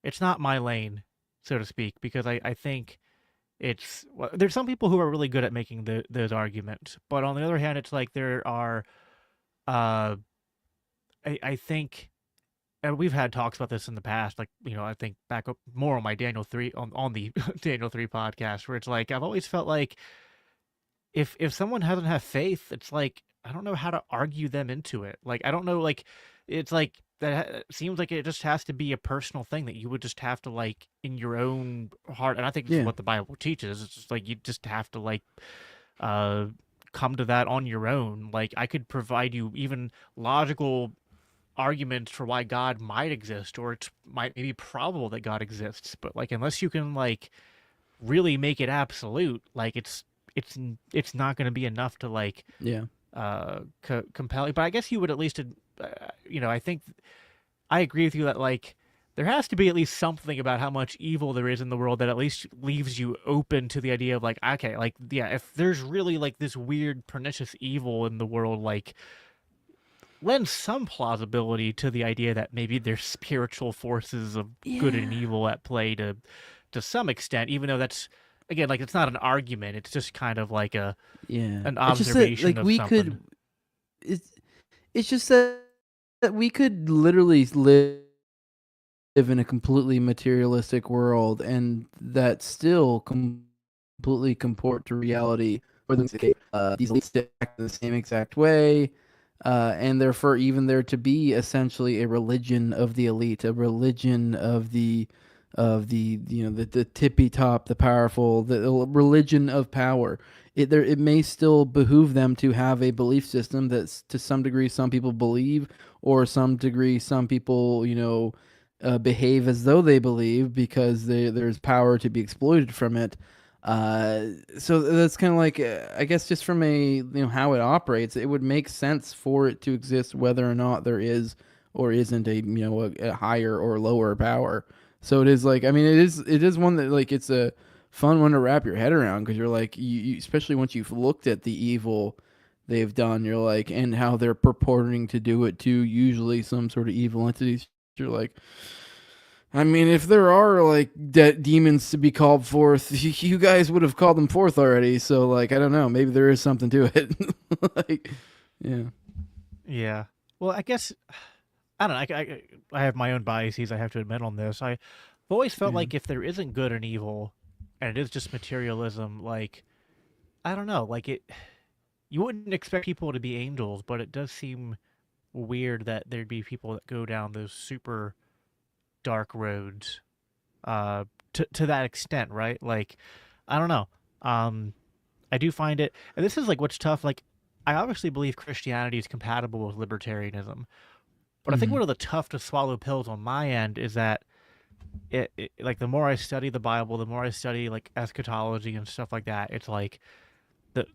it's not my lane, so to speak, because I think it's well, there's some people who are really good at making those arguments, but on the other hand, it's like there are uh I think, and we've had talks about this in the past, like I think back up more on my Daniel 3 on the Daniel 3 podcast, where it's like I've always felt like if someone doesn't have faith, it's like I don't know how to argue them into it. Like I don't know, like it's like that seems like it just has to be a personal thing that you would just have to like in your own heart, and I think it's Yeah. what the Bible teaches. It's just like you just have to like uh come to that on your own. Like I could provide you even logical arguments for why God might exist, or it's might maybe probable that God exists, but like unless you can like really make it absolute, like it's it's not going to be enough to like Yeah. compel. But I guess you would at least I think I agree with you that like there has to be at least something about how much evil there is in the world that at least leaves you open to the idea of like, okay, like yeah, if there's really like this weird pernicious evil in the world, like lends some plausibility to the idea that maybe there's spiritual forces of good and Yeah. evil at play to some extent, even though that's again like it's not an argument, it's just kind of like a Yeah. an It's just that observation like of we something. could it's it's just that we could literally live in a completely materialistic world and that still completely comport to reality or these elites act the same exact way, and therefore even there to be essentially a religion of the elite, a religion of the the tippy top, the powerful, the religion of power. It may still behoove them to have a belief system that's to some degree some people believe, or some degree some people behave as though they believe because there's power to be exploited from it. So that's kind of like, I guess, just from a how it operates, it would make sense for it to exist whether or not there is or isn't a higher or lower power. So it is like, I mean, it is one that like it's a fun one to wrap your head around because you're like especially once you've looked at the evil they've done, you're like, and how they're purporting to do it to usually some sort of evil entities. You're like, I mean, if there are like demons to be called forth, you guys would have called them forth already. So, like, I don't know. Maybe there is something to it. Like, yeah. Yeah. Well, I guess I don't know. I have my own biases. I have to admit on this. I've always felt Yeah. like if there isn't good and evil, and it is just materialism, like I don't know, like it. You wouldn't expect people to be angels, but it does seem weird that there'd be people that go down those super dark roads, uh, to that extent, right? Like, I don't know. Um, I do find it, and this is like what's tough. Like, I obviously believe Christianity is compatible with libertarianism, but I think Mm-hmm. one of the tough to swallow pills on my end is that like the more I study the Bible, the more I study like eschatology and stuff like that, it's like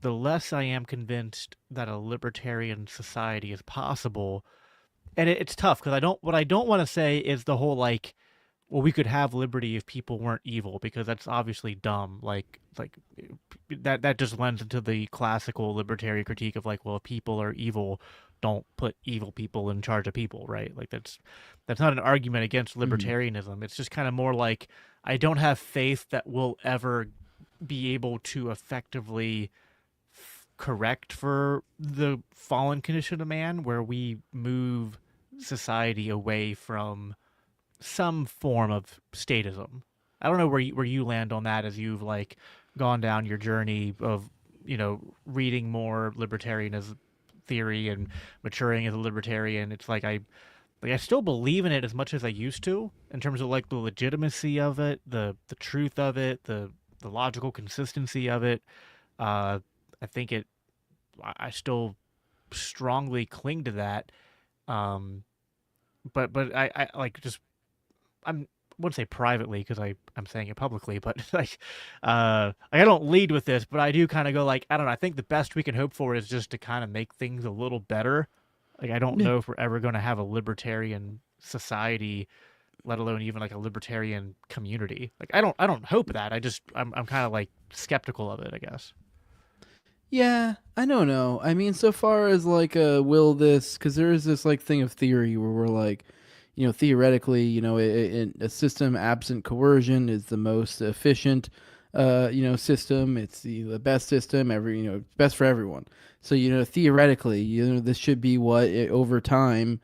the less I am convinced that a libertarian society is possible. And it's tough because I don't want to say is the whole like, well, we could have liberty if people weren't evil, because that's obviously dumb. Like that just lends into the classical libertarian critique of like, well, if people are evil, don't put evil people in charge of people, right? Like that's not an argument against Mm-hmm. libertarianism. It's just kind of more like I don't have faith that we'll ever be able to effectively correct for the fallen condition of man, where we move society away from some form of statism. I don't know where you land on that as you've like gone down your journey of reading more libertarian as theory and maturing as a libertarian. It's like I still believe in it as much as I used to in terms of like the legitimacy of it, the truth of it, the logical consistency of it. Uh, I think I still strongly cling to that. Um, but I like just I'm I wouldn't say privately because I'm saying it publicly, but like I don't lead with this, but I do kind of go like I don't know. I think the best we can hope for is just to kind of make things a little better. Like I don't Yeah. know if we're ever going to have a libertarian society, let alone even like a libertarian community. Like I don't hope that. I'm kind of like skeptical of it, I guess. Yeah, I don't know. I mean, so far as like, will this? Because there is this like thing of theory where we're like, theoretically, a system absent coercion is the most efficient, system. It's the best system. Best for everyone. So theoretically, this should be what over time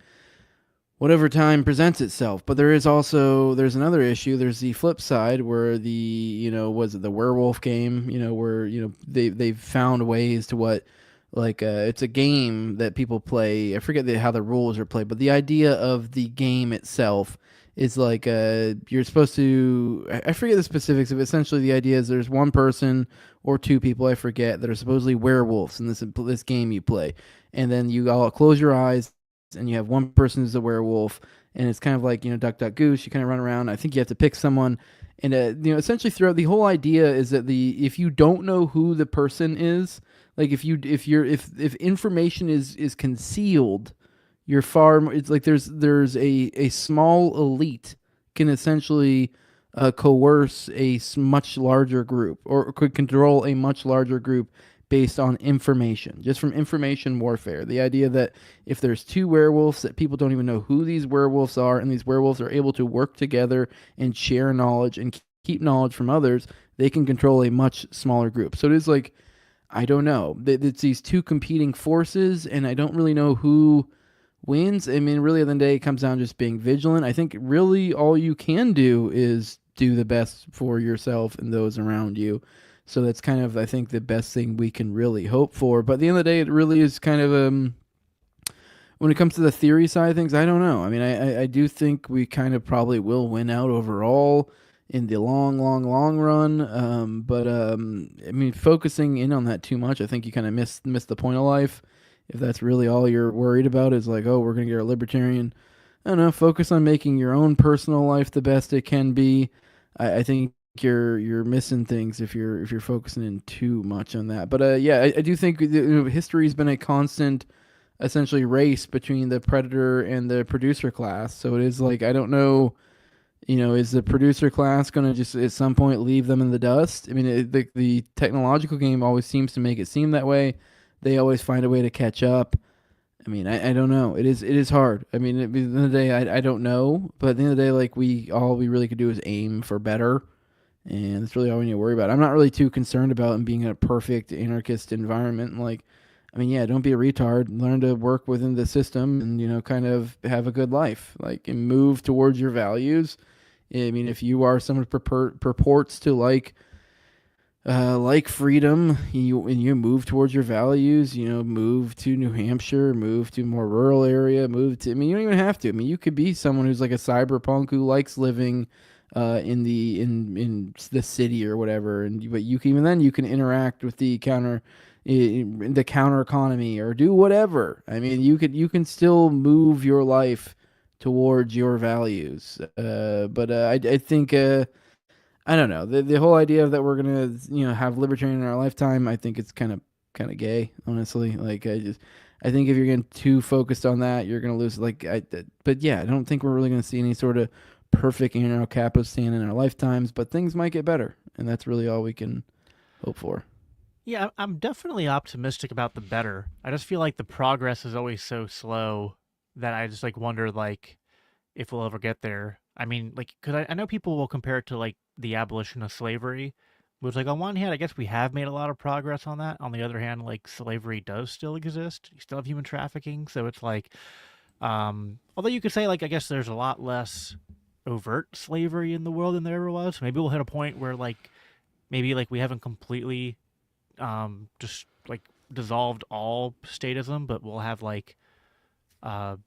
whatever time presents itself. But there's another issue. There's the flip side where was it the werewolf game? Where they've found ways to what like it's a game that people play. I forget how the rules are played, but the idea of the game itself is like you're supposed to. I forget the specifics of it. Essentially, the idea is there's one person or two people I forget that are supposedly werewolves in this game you play, and then you all close your eyes and you have one person who's a werewolf, and it's kind of like duck duck goose. You kind of run around. I think you have to pick someone, and essentially throughout the whole idea is that the if you don't know who the person is, like if information is concealed, you're far. It's like there's a small elite can essentially coerce a much larger group or could control a much larger group based on information, just from information warfare. The idea that if there's two werewolves, that people don't even know who these werewolves are, and these werewolves are able to work together and share knowledge and keep knowledge from others, they can control a much smaller group. So it is like, I don't know. It's these two competing forces, and I don't really know who wins. I mean, really, at the end of the day, it comes down to just being vigilant. I think really all you can do is do the best for yourself and those around you. So that's kind of, I think, the best thing we can really hope for. But at the end of the day, it really is kind of when it comes to the theory side of things, I don't know. I mean, I do think we kind of probably will win out overall in the long run. But I mean, focusing in on that too much, I think you kind of miss the point of life. If that's really all you're worried about is like, oh, we're gonna get our libertarian. I don't know. Focus on making your own personal life the best it can be. I think you're missing things if you're focusing in too much on that. But yeah, I do think history's been a constant essentially race between the predator and the producer class. So it is like, I don't know, is the producer class going to just at some point leave them in the dust? I mean, the technological game always seems to make it seem that way. They always find a way to catch up. I mean, I don't know. It is hard. I mean, at the end of the day, I don't know. But at the end of the day, like all we really could do is aim for better, and that's really all we need to worry about. I'm not really too concerned about him being in a perfect anarchist environment. Like, I mean, yeah, don't be a retard. Learn to work within the system, and kind of have a good life. Like, and move towards your values. I mean, if you are someone who purports to like freedom, and you move towards your values, move to New Hampshire, move to a more rural area, move to, I mean, you don't even have to. I mean, you could be someone who's like a cyberpunk who likes living in the city or whatever, but you can, even then you can interact with the counter economy or do whatever. I mean, you can still move your life towards your values. But I think I don't know, the whole idea of that we're gonna have libertarian in our lifetime. I think it's kind of gay, honestly. Like, I think if you're getting too focused on that, you're gonna lose. But yeah, I don't think we're really gonna see any sort of perfect capistan in our lifetimes. But things might get better, and that's really all we can hope for. Yeah, I'm definitely optimistic about the better. I just feel like the progress is always so slow that I just like wonder like if we'll ever get there. I mean, like, because I know people will compare it to like the abolition of slavery, which, like, on one hand, I guess we have made a lot of progress on that. On the other hand, like, slavery does still exist. You still have human trafficking, so it's like, although you could say, like, I guess there's a lot less overt slavery in the world than there ever was. Maybe we'll hit a point where, like, maybe like we haven't completely, just like dissolved all statism, but we'll have like, uh,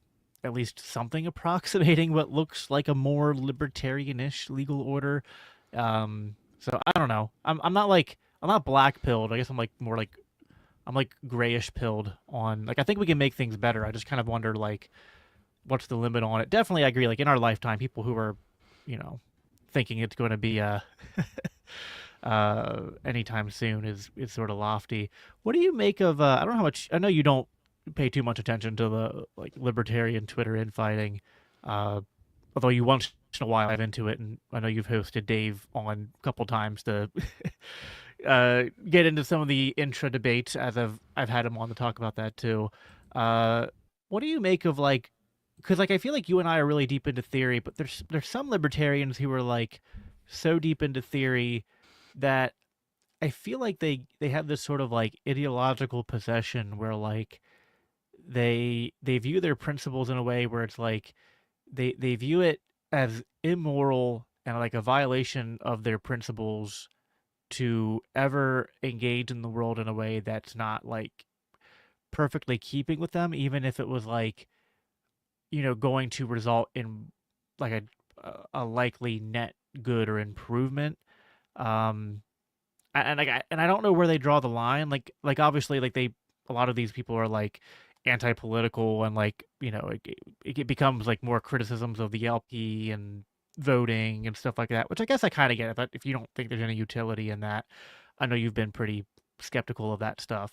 at least something approximating what looks like a more libertarianish legal order. So I don't know. I'm not black pilled. I guess I'm like more like I'm like grayish pilled on like I think we can make things better. I just kind of wonder like what's the limit on it. Definitely I agree. Like in our lifetime, people who are, you know, thinking it's going to be anytime soon is sort of lofty. What do you make of I don't know how much I know you don't pay too much attention to the like libertarian Twitter infighting. Although you once in a while dive into it, and I know you've hosted Dave on a couple times to get into some of the intra debates as I've had him on to talk about that too. Uh, what do you make of like because like I feel like you and I are really deep into theory, but there's some libertarians who are like so deep into theory that I feel like they have this sort of like ideological possession where like they view their principles in a way where it's like they view it as immoral and like a violation of their principles to ever engage in the world in a way that's not like perfectly keeping with them, even if it was like going to result in like a likely net good or improvement. Um, and I don't know where they draw the line. Like obviously like they a lot of these people are like anti-political and like it becomes like more criticisms of the LP and voting and stuff like that, which I guess I kind of get it. But if you don't think there's any utility in that, I know you've been pretty skeptical of that stuff.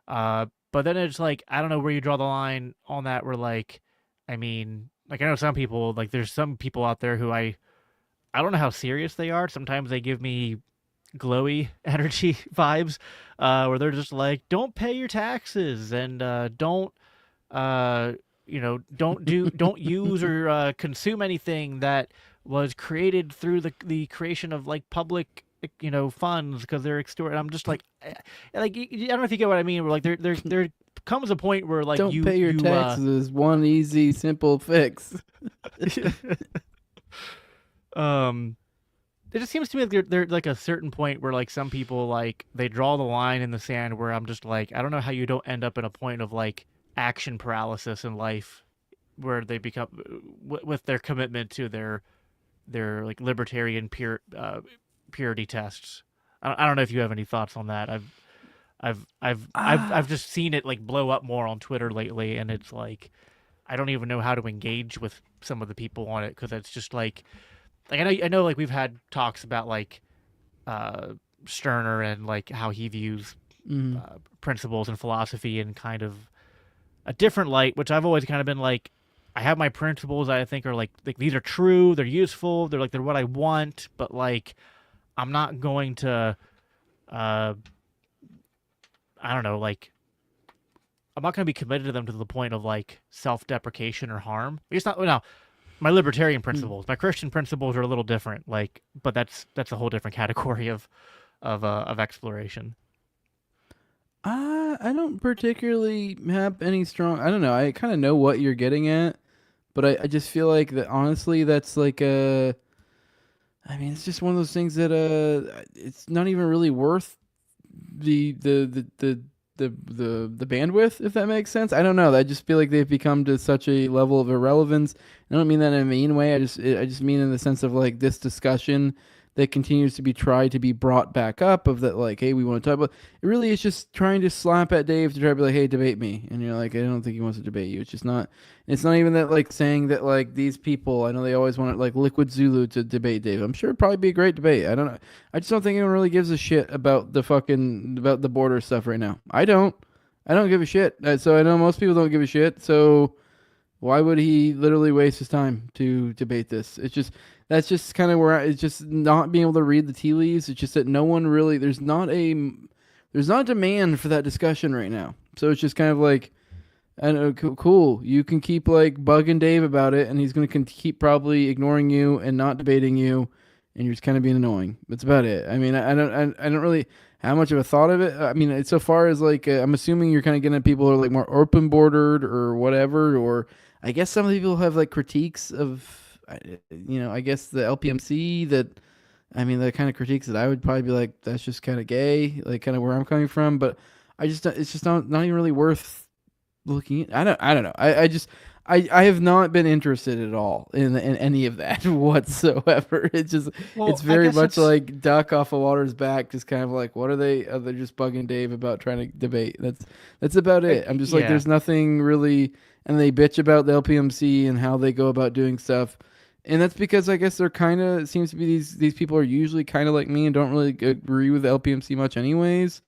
But then it's like I don't know where you draw the line on that. Where like, I mean, like I know some people like there's some people out there who I don't know how serious they are. Sometimes they give me glowy energy vibes, where they're just like, don't pay your taxes and don't uh, don't use or consume anything that was created through the creation of like public funds because they're extorted. I'm just like, like I don't know if you get what I mean. Where like there comes a point where like Don't pay your you taxes is one easy, simple fix. um it just seems to me like they're like a certain point where like some people like they draw the line in the sand where I'm just like I don't know how you don't end up in a point of like action paralysis in life where they become with their commitment to their like libertarian purity tests. I don't know if you have any thoughts on that. I've Ah, just seen it like blow up more on Twitter lately, and it's like I don't even know how to engage with some of the people on it because it's just like I know like we've had talks about like uh Stirner and like how he views mm, principles and philosophy in kind of a different light, which I've always kind of been like, I have my principles that I think are like these are true, they're useful, they're what I want, but like I'm not going to uh I don't know, like I'm not going to be committed to them to the point of like self-deprecation or harm. It's not no, my libertarian mm. principles, my Christian principles are a little different, like but that's a whole different category of exploration. I don't particularly have any strong. I don't know. I kind of know what you're getting at, but I just feel like that honestly, that's like a. I mean, it's just one of those things that it's not even really worth the the the the the bandwidth, if that makes sense. I don't know. I just feel like they've become to such a level of irrelevance. I don't mean that in a mean way. I just mean in the sense of like this discussion that continues to be tried to be brought back up of that like, hey, we want to talk about it really is just trying to slap at Dave to try to be like, hey, debate me. And you're like, I don't think he wants to debate you. It's not even that like saying that like these people, I know they always want like Liquid Zulu to debate Dave. I'm sure it'd probably be a great debate. I don't know. I just don't think anyone really gives a shit about about the border stuff right now. I don't. I don't give a shit. So I know most people don't give a shit. So why would he literally waste his time to debate this? It's just that's just kind of where it's just not being able to read the tea leaves. It's just that no one really there's not a demand for that discussion right now. So it's just kind of like I know, cool. You can keep like bugging Dave about it, and he's gonna keep probably ignoring you and not debating you, and you're just kind of being annoying. That's about it. I mean, I don't really have much of a thought of it. I mean, it's so far as like I'm assuming you're kind of getting at people who are like more open bordered or whatever, or I guess some people have like critiques of, I guess the LPMC that. I mean, the kind of critiques that I would probably be like, that's just kind of gay, like kind of where I'm coming from. But it's just not even really worth looking at. I don't know. I have not been interested at all in any of that whatsoever. It's Well, I very guess much it's like duck off a water's back, just kind of like what are they? They're just bugging Dave about trying to debate. That's about it. I'm just like yeah. there's nothing really, and they bitch about the LPMC and how they go about doing stuff. And that's because I guess they're kind of it seems to be these people are usually kind of like me and don't really agree with the LPMC much anyways,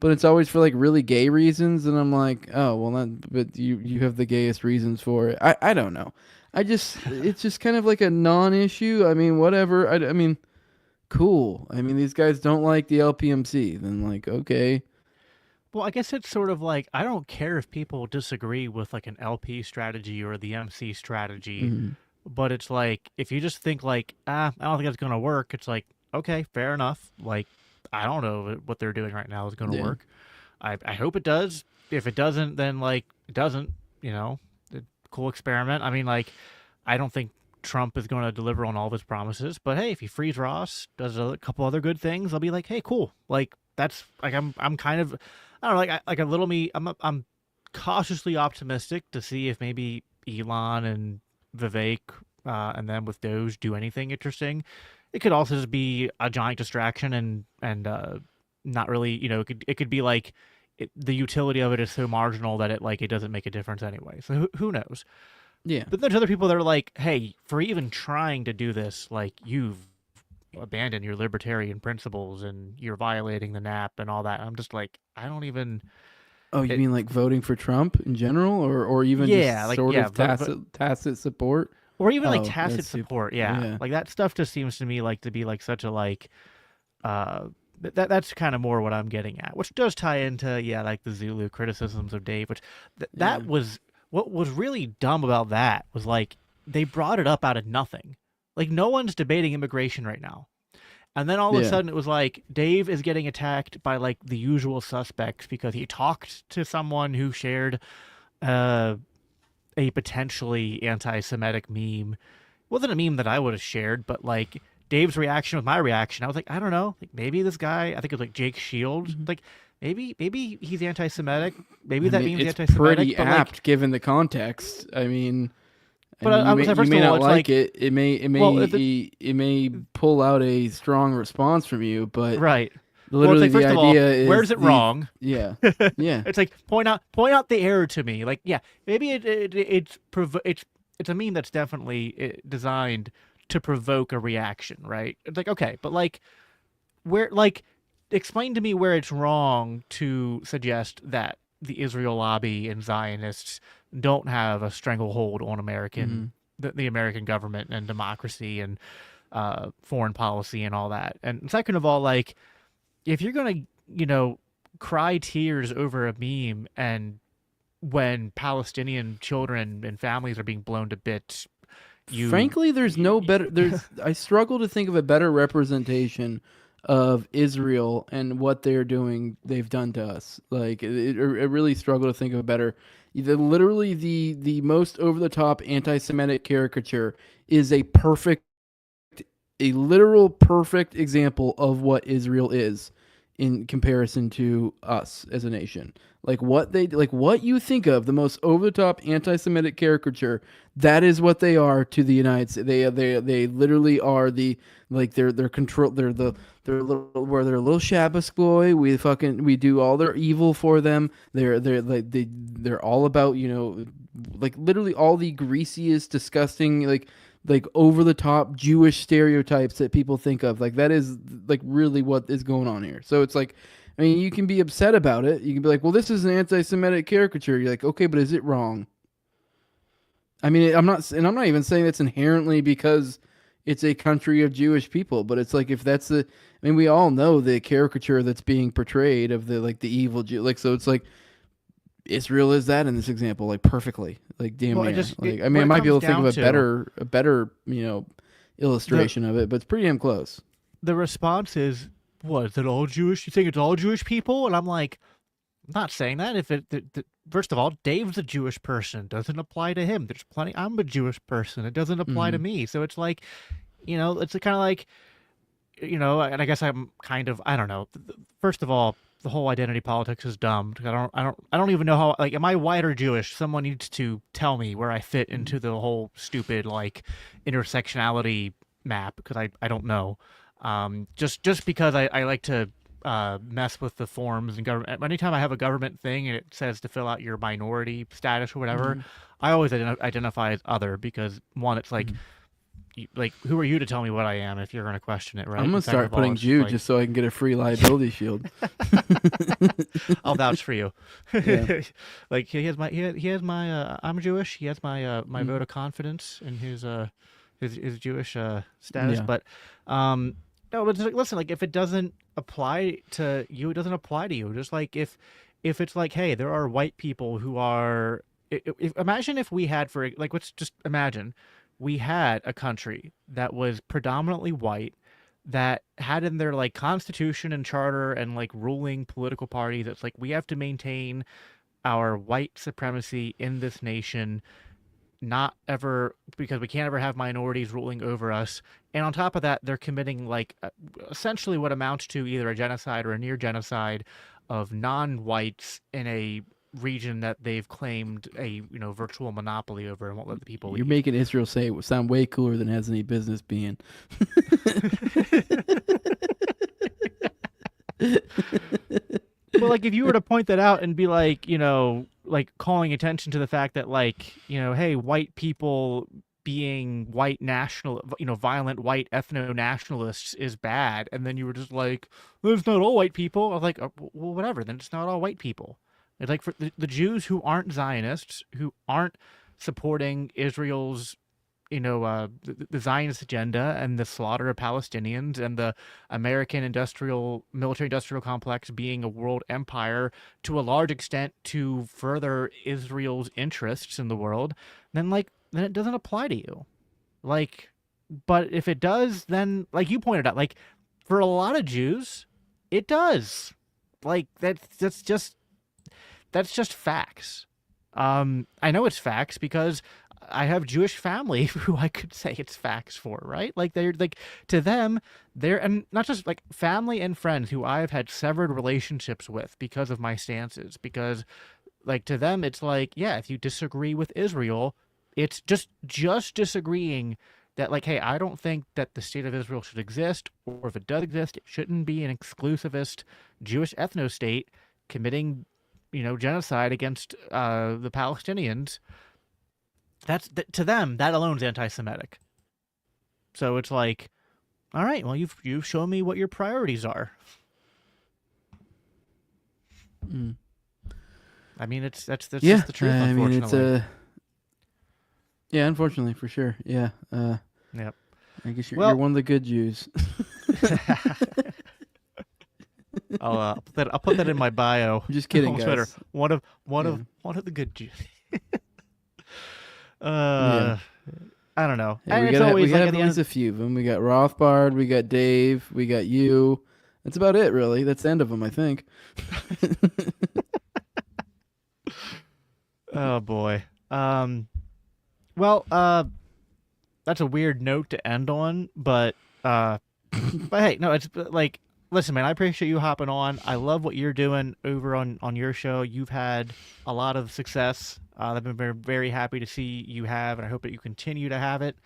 but it's always for like really gay reasons, and I'm like, oh well, not, but you have the gayest reasons for it. I don't know. It's just kind of like a non-issue. I mean, whatever. I mean, cool. I mean, these guys don't like the LPMC. Then like, okay, Well, I guess it's sort of like I don't care if people disagree with like an LP strategy or the MC strategy, mm, but it's like if you just think like, I don't think that's gonna work, it's like, okay, fair enough. Like I don't know what they're doing right now is gonna yeah, work. I hope it does. If it doesn't, then like it doesn't, you know. Cool experiment. I mean, like, I don't think Trump is going to deliver on all of his promises, but hey, if he frees Ross, does a couple other good things, I'll be like, hey, cool. Like that's like I'm kind of I don't know, like a little me. I'm cautiously optimistic to see if maybe Elon and Vivek and then with Doge do anything interesting. It could also just be a giant distraction and not really, it could be like the utility of it is so marginal that it doesn't make a difference anyway. So who knows? yeah, But there's other people that are like, hey, for even trying to do this, like you've abandoned your libertarian principles and you're violating the NAP and all that. I'm just like, I don't even. Oh, you It, mean like voting for Trump in general, or even yeah, just like sort yeah, of tacit support? or even like Oh, tacit that's stupid. support. Yeah, Yeah. like that stuff just seems to me like to be like such a like. That's kind of more what I'm getting at, which does tie into like the Zulu criticisms of Dave, which Yeah. that was what was really dumb about that was like they brought it up out of nothing. Like no one's debating immigration right now. And then all of a Yeah. sudden it was like Dave is getting attacked by like the usual suspects because he talked to someone who shared uh, a potentially anti-Semitic meme. It wasn't a meme that I would have shared, but like Dave's reaction was my reaction. I was like, I don't know, like maybe this guy, I think it was like Jake Shield, Mhm. like maybe he's anti-Semitic, maybe I that mean, meme's it's anti-Semitic, pretty but like, apt given the context. I but mean, I was like, you first of may all, not it's like like, it. well, if it, It may pull out a strong response from you, but right. Well, it's literally like the first of all, idea where's is it wrong? yeah, yeah. It's like point out the error to me. Like, yeah, maybe it's a meme that's definitely designed to provoke a reaction, right? It's like okay, but like where like explain to me where it's wrong to suggest that the Israel lobby and Zionists don't have a stranglehold on Hmm. the American government and democracy and foreign policy and all that. And second of all, like if you're gonna, you know, cry tears over a meme and when Palestinian children and families are being blown to bits, you, Frankly, there's no you better. There's I struggle to think of a better representation of Israel and what they're doing. They've done to us. Like I really struggle to think of a better. Literally the most over the top anti-Semitic caricature is a literal perfect example of what Israel is in comparison to us as a nation. Like what you think of the most over the top anti-Semitic caricature, that is what they are to the United States. They literally are the like they're control they're little where they're a little Shabbos boy. We do all their evil for them. They're all about like literally all the greasiest, disgusting like over the top Jewish stereotypes that people think of. Like that is like really what is going on here. So it's like, I mean, you can be upset about it. You can be like, well, this is an anti-Semitic caricature. You're like, okay, but is it wrong? I mean, I'm not even saying it's inherently because it's a country of Jewish people, but it's like if that's the, I mean, we all know the caricature that's being portrayed of the like the evil Jew. Like, so it's like Israel is that in this example, like perfectly, like damn well, near. Like, I mean, what I it might be comes able to think of down to a better, the illustration of it, but it's pretty damn close. the response is, what is it all Jewish? You think it's all Jewish people? And I'm like, I'm not saying that. If first of all, Dave's a Jewish person, doesn't apply to him. There's plenty. I'm a Jewish person, it doesn't apply to Mm-hmm. me. So it's like, it's kind of like and I guess I'm kind of I don't know. First of all, the whole identity politics is dumb. I don't even know how like am I white or Jewish? Someone needs to tell me where I fit into the whole stupid like intersectionality map because I don't know. Just because I like to mess with the forms and government. Anytime I have a government thing and it says to fill out your minority status or whatever, Mm-hmm. I always identify as other because one, it's like Mm-hmm. like who are you to tell me what I am if you're going to question it, I'm right? gonna And second start of all, putting it's just Jew like just so I can get a free liability shield. I'll vouch for you. Yeah. Like he has my I'm Jewish. He has my my Mm-hmm. vote of confidence in his Jewish status. Yeah. But um no, but like, listen, like if it doesn't apply to you, it doesn't apply to you. Just like if it's like, hey, there are white people who are. Imagine if we had for like let's just imagine we had a country that was predominantly white that had in their like constitution and charter and like ruling political party that's like we have to maintain our white supremacy in this nation, not ever because we can't ever have minorities ruling over us. And on top of that, they're committing like essentially what amounts to either a genocide or a near genocide of non-whites in a region that they've claimed a virtual monopoly over and won't let the people You're leave. making Israel say it sound way cooler than it has any business being. Well, like if you were to point that out and be like, like calling attention to the fact that like, hey, white people being white national, violent white ethno nationalists is bad, and then you were just like, well, it's not all white people. I was like, well, whatever. Then it's not all white people. It's like for the Jews who aren't Zionists, who aren't supporting Israel's the Zionist agenda and the slaughter of Palestinians and the American military industrial complex being a world empire to a large extent to further Israel's interests in the world, then it doesn't apply to you. Like, but if it does, then like you pointed out, like for a lot of Jews, it does. Like that's just facts. I know it's facts because I have Jewish family who I could say it's facts for, right? Like they're like to them, they're and not just like family and friends who I've had severed relationships with because of my stances. Because like to them, it's like, yeah, if you disagree with Israel, it's just disagreeing that like, hey, I don't think that the state of Israel should exist, or if it does exist, it shouldn't be an exclusivist Jewish ethno state committing genocide against the Palestinians. To them, that alone is anti-Semitic. So it's like, all right, well, you've shown me what your priorities are. Mm. I mean, that's Yeah, just the truth, I mean it's unfortunately. yeah, unfortunately for sure. Yeah, Yep. I guess you're Well, one of the good Jews. I'll put that in my bio I'm just kidding, on Twitter. guys. One of one Yeah, of one of the good Jews. yeah. uh, I don't know, Hey, and we it's gotta we always gotta like at have the at least end. a few of them. We got Rothbard, we got Dave, we got you. That's about it, really. That's the end of them, I think. Oh boy. Well, that's a weird note to end on, uh, but hey, no, it's like, listen, man, I appreciate you hopping on. I love what you're doing over on your show. You've had a lot of success. I've been very, very happy to see you have, and I hope that you continue to have it.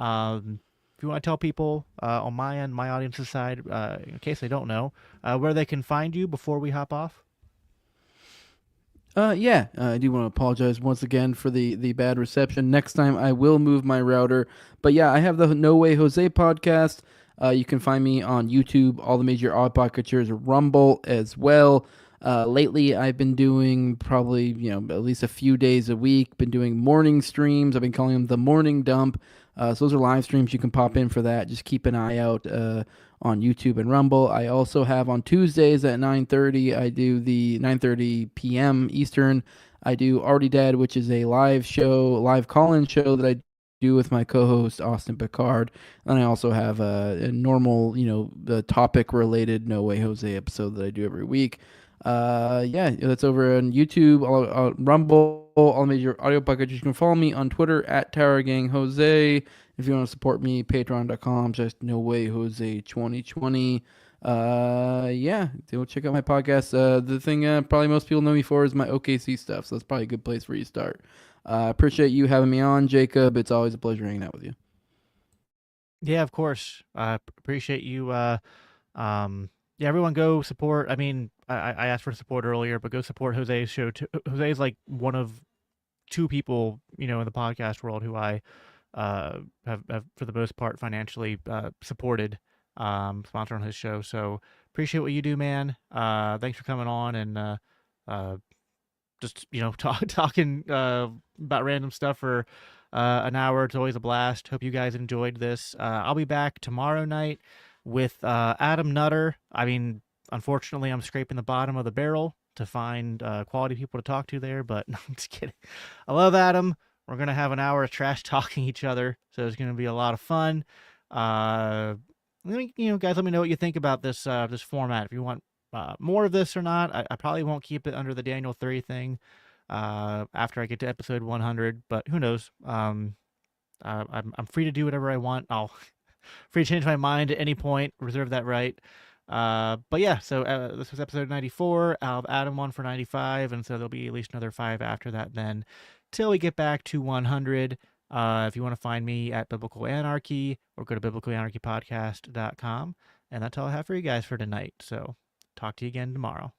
If you want to tell people on my end, my audience's side, in case they don't know, where they can find you before we hop off. Yeah, I do want to apologize once again for the bad reception. Next time I will move my router. But yeah, I have the No Way Jose podcast. You can find me on YouTube, all the major odd podcatchers, Rumble as well. Lately, I've been doing probably at least a few days a week. Been doing morning streams. I've been calling them the morning dump. So those are live streams. You can pop in for that. Just keep an eye out on YouTube and Rumble. I also have on Tuesdays at 9:30. I do the 9:30 p.m. Eastern. I do Already Dead, which is a live show, live call-in show that I do with my co-host Austin Picard. And I also have a normal, the topic-related No Way Jose episode that I do every week. Yeah, that's over on YouTube, Rumble, all major audio packages. You can follow me on Twitter at TowerGangJose. If you want to support me, patreon.com, just No Way Jose 2020. Yeah, go check out my podcast. The thing probably most people know me for is my OKC stuff, so that's probably a good place for you to start. Appreciate you having me on, Jacob. It's always a pleasure hanging out with you. Yeah, of course. Appreciate you. Yeah, everyone go support. I mean, I asked for support earlier, but go support Jose's show too. Jose's like one of two people, in the podcast world who I have for the most part financially supported, sponsor on his show. So appreciate what you do, man. Thanks for coming on and uh, just talking about random stuff for an hour. It's always a blast. Hope you guys enjoyed this. I'll be back tomorrow night with Adam Nutter. I mean, unfortunately, I'm scraping the bottom of the barrel to find quality people to talk to there, but no, I'm just kidding. I love Adam. We're gonna have an hour of trash talking each other, so it's gonna be a lot of fun. Guys, let me know what you think about this format. If you want more of this or not, I probably won't keep it under the Daniel 3 thing after I get to episode 100, but who knows? I'm free to do whatever I want. I'll free to change my mind at any point. Reserve that right. But yeah, so this was episode 94. I'll have Adam on for 95, and so there'll be at least another 5 after that then, till we get back to 100. If you want to find me at Biblical Anarchy, or go to biblicalanarchypodcast.com. And that's all I have for you guys for tonight. So talk to you again tomorrow.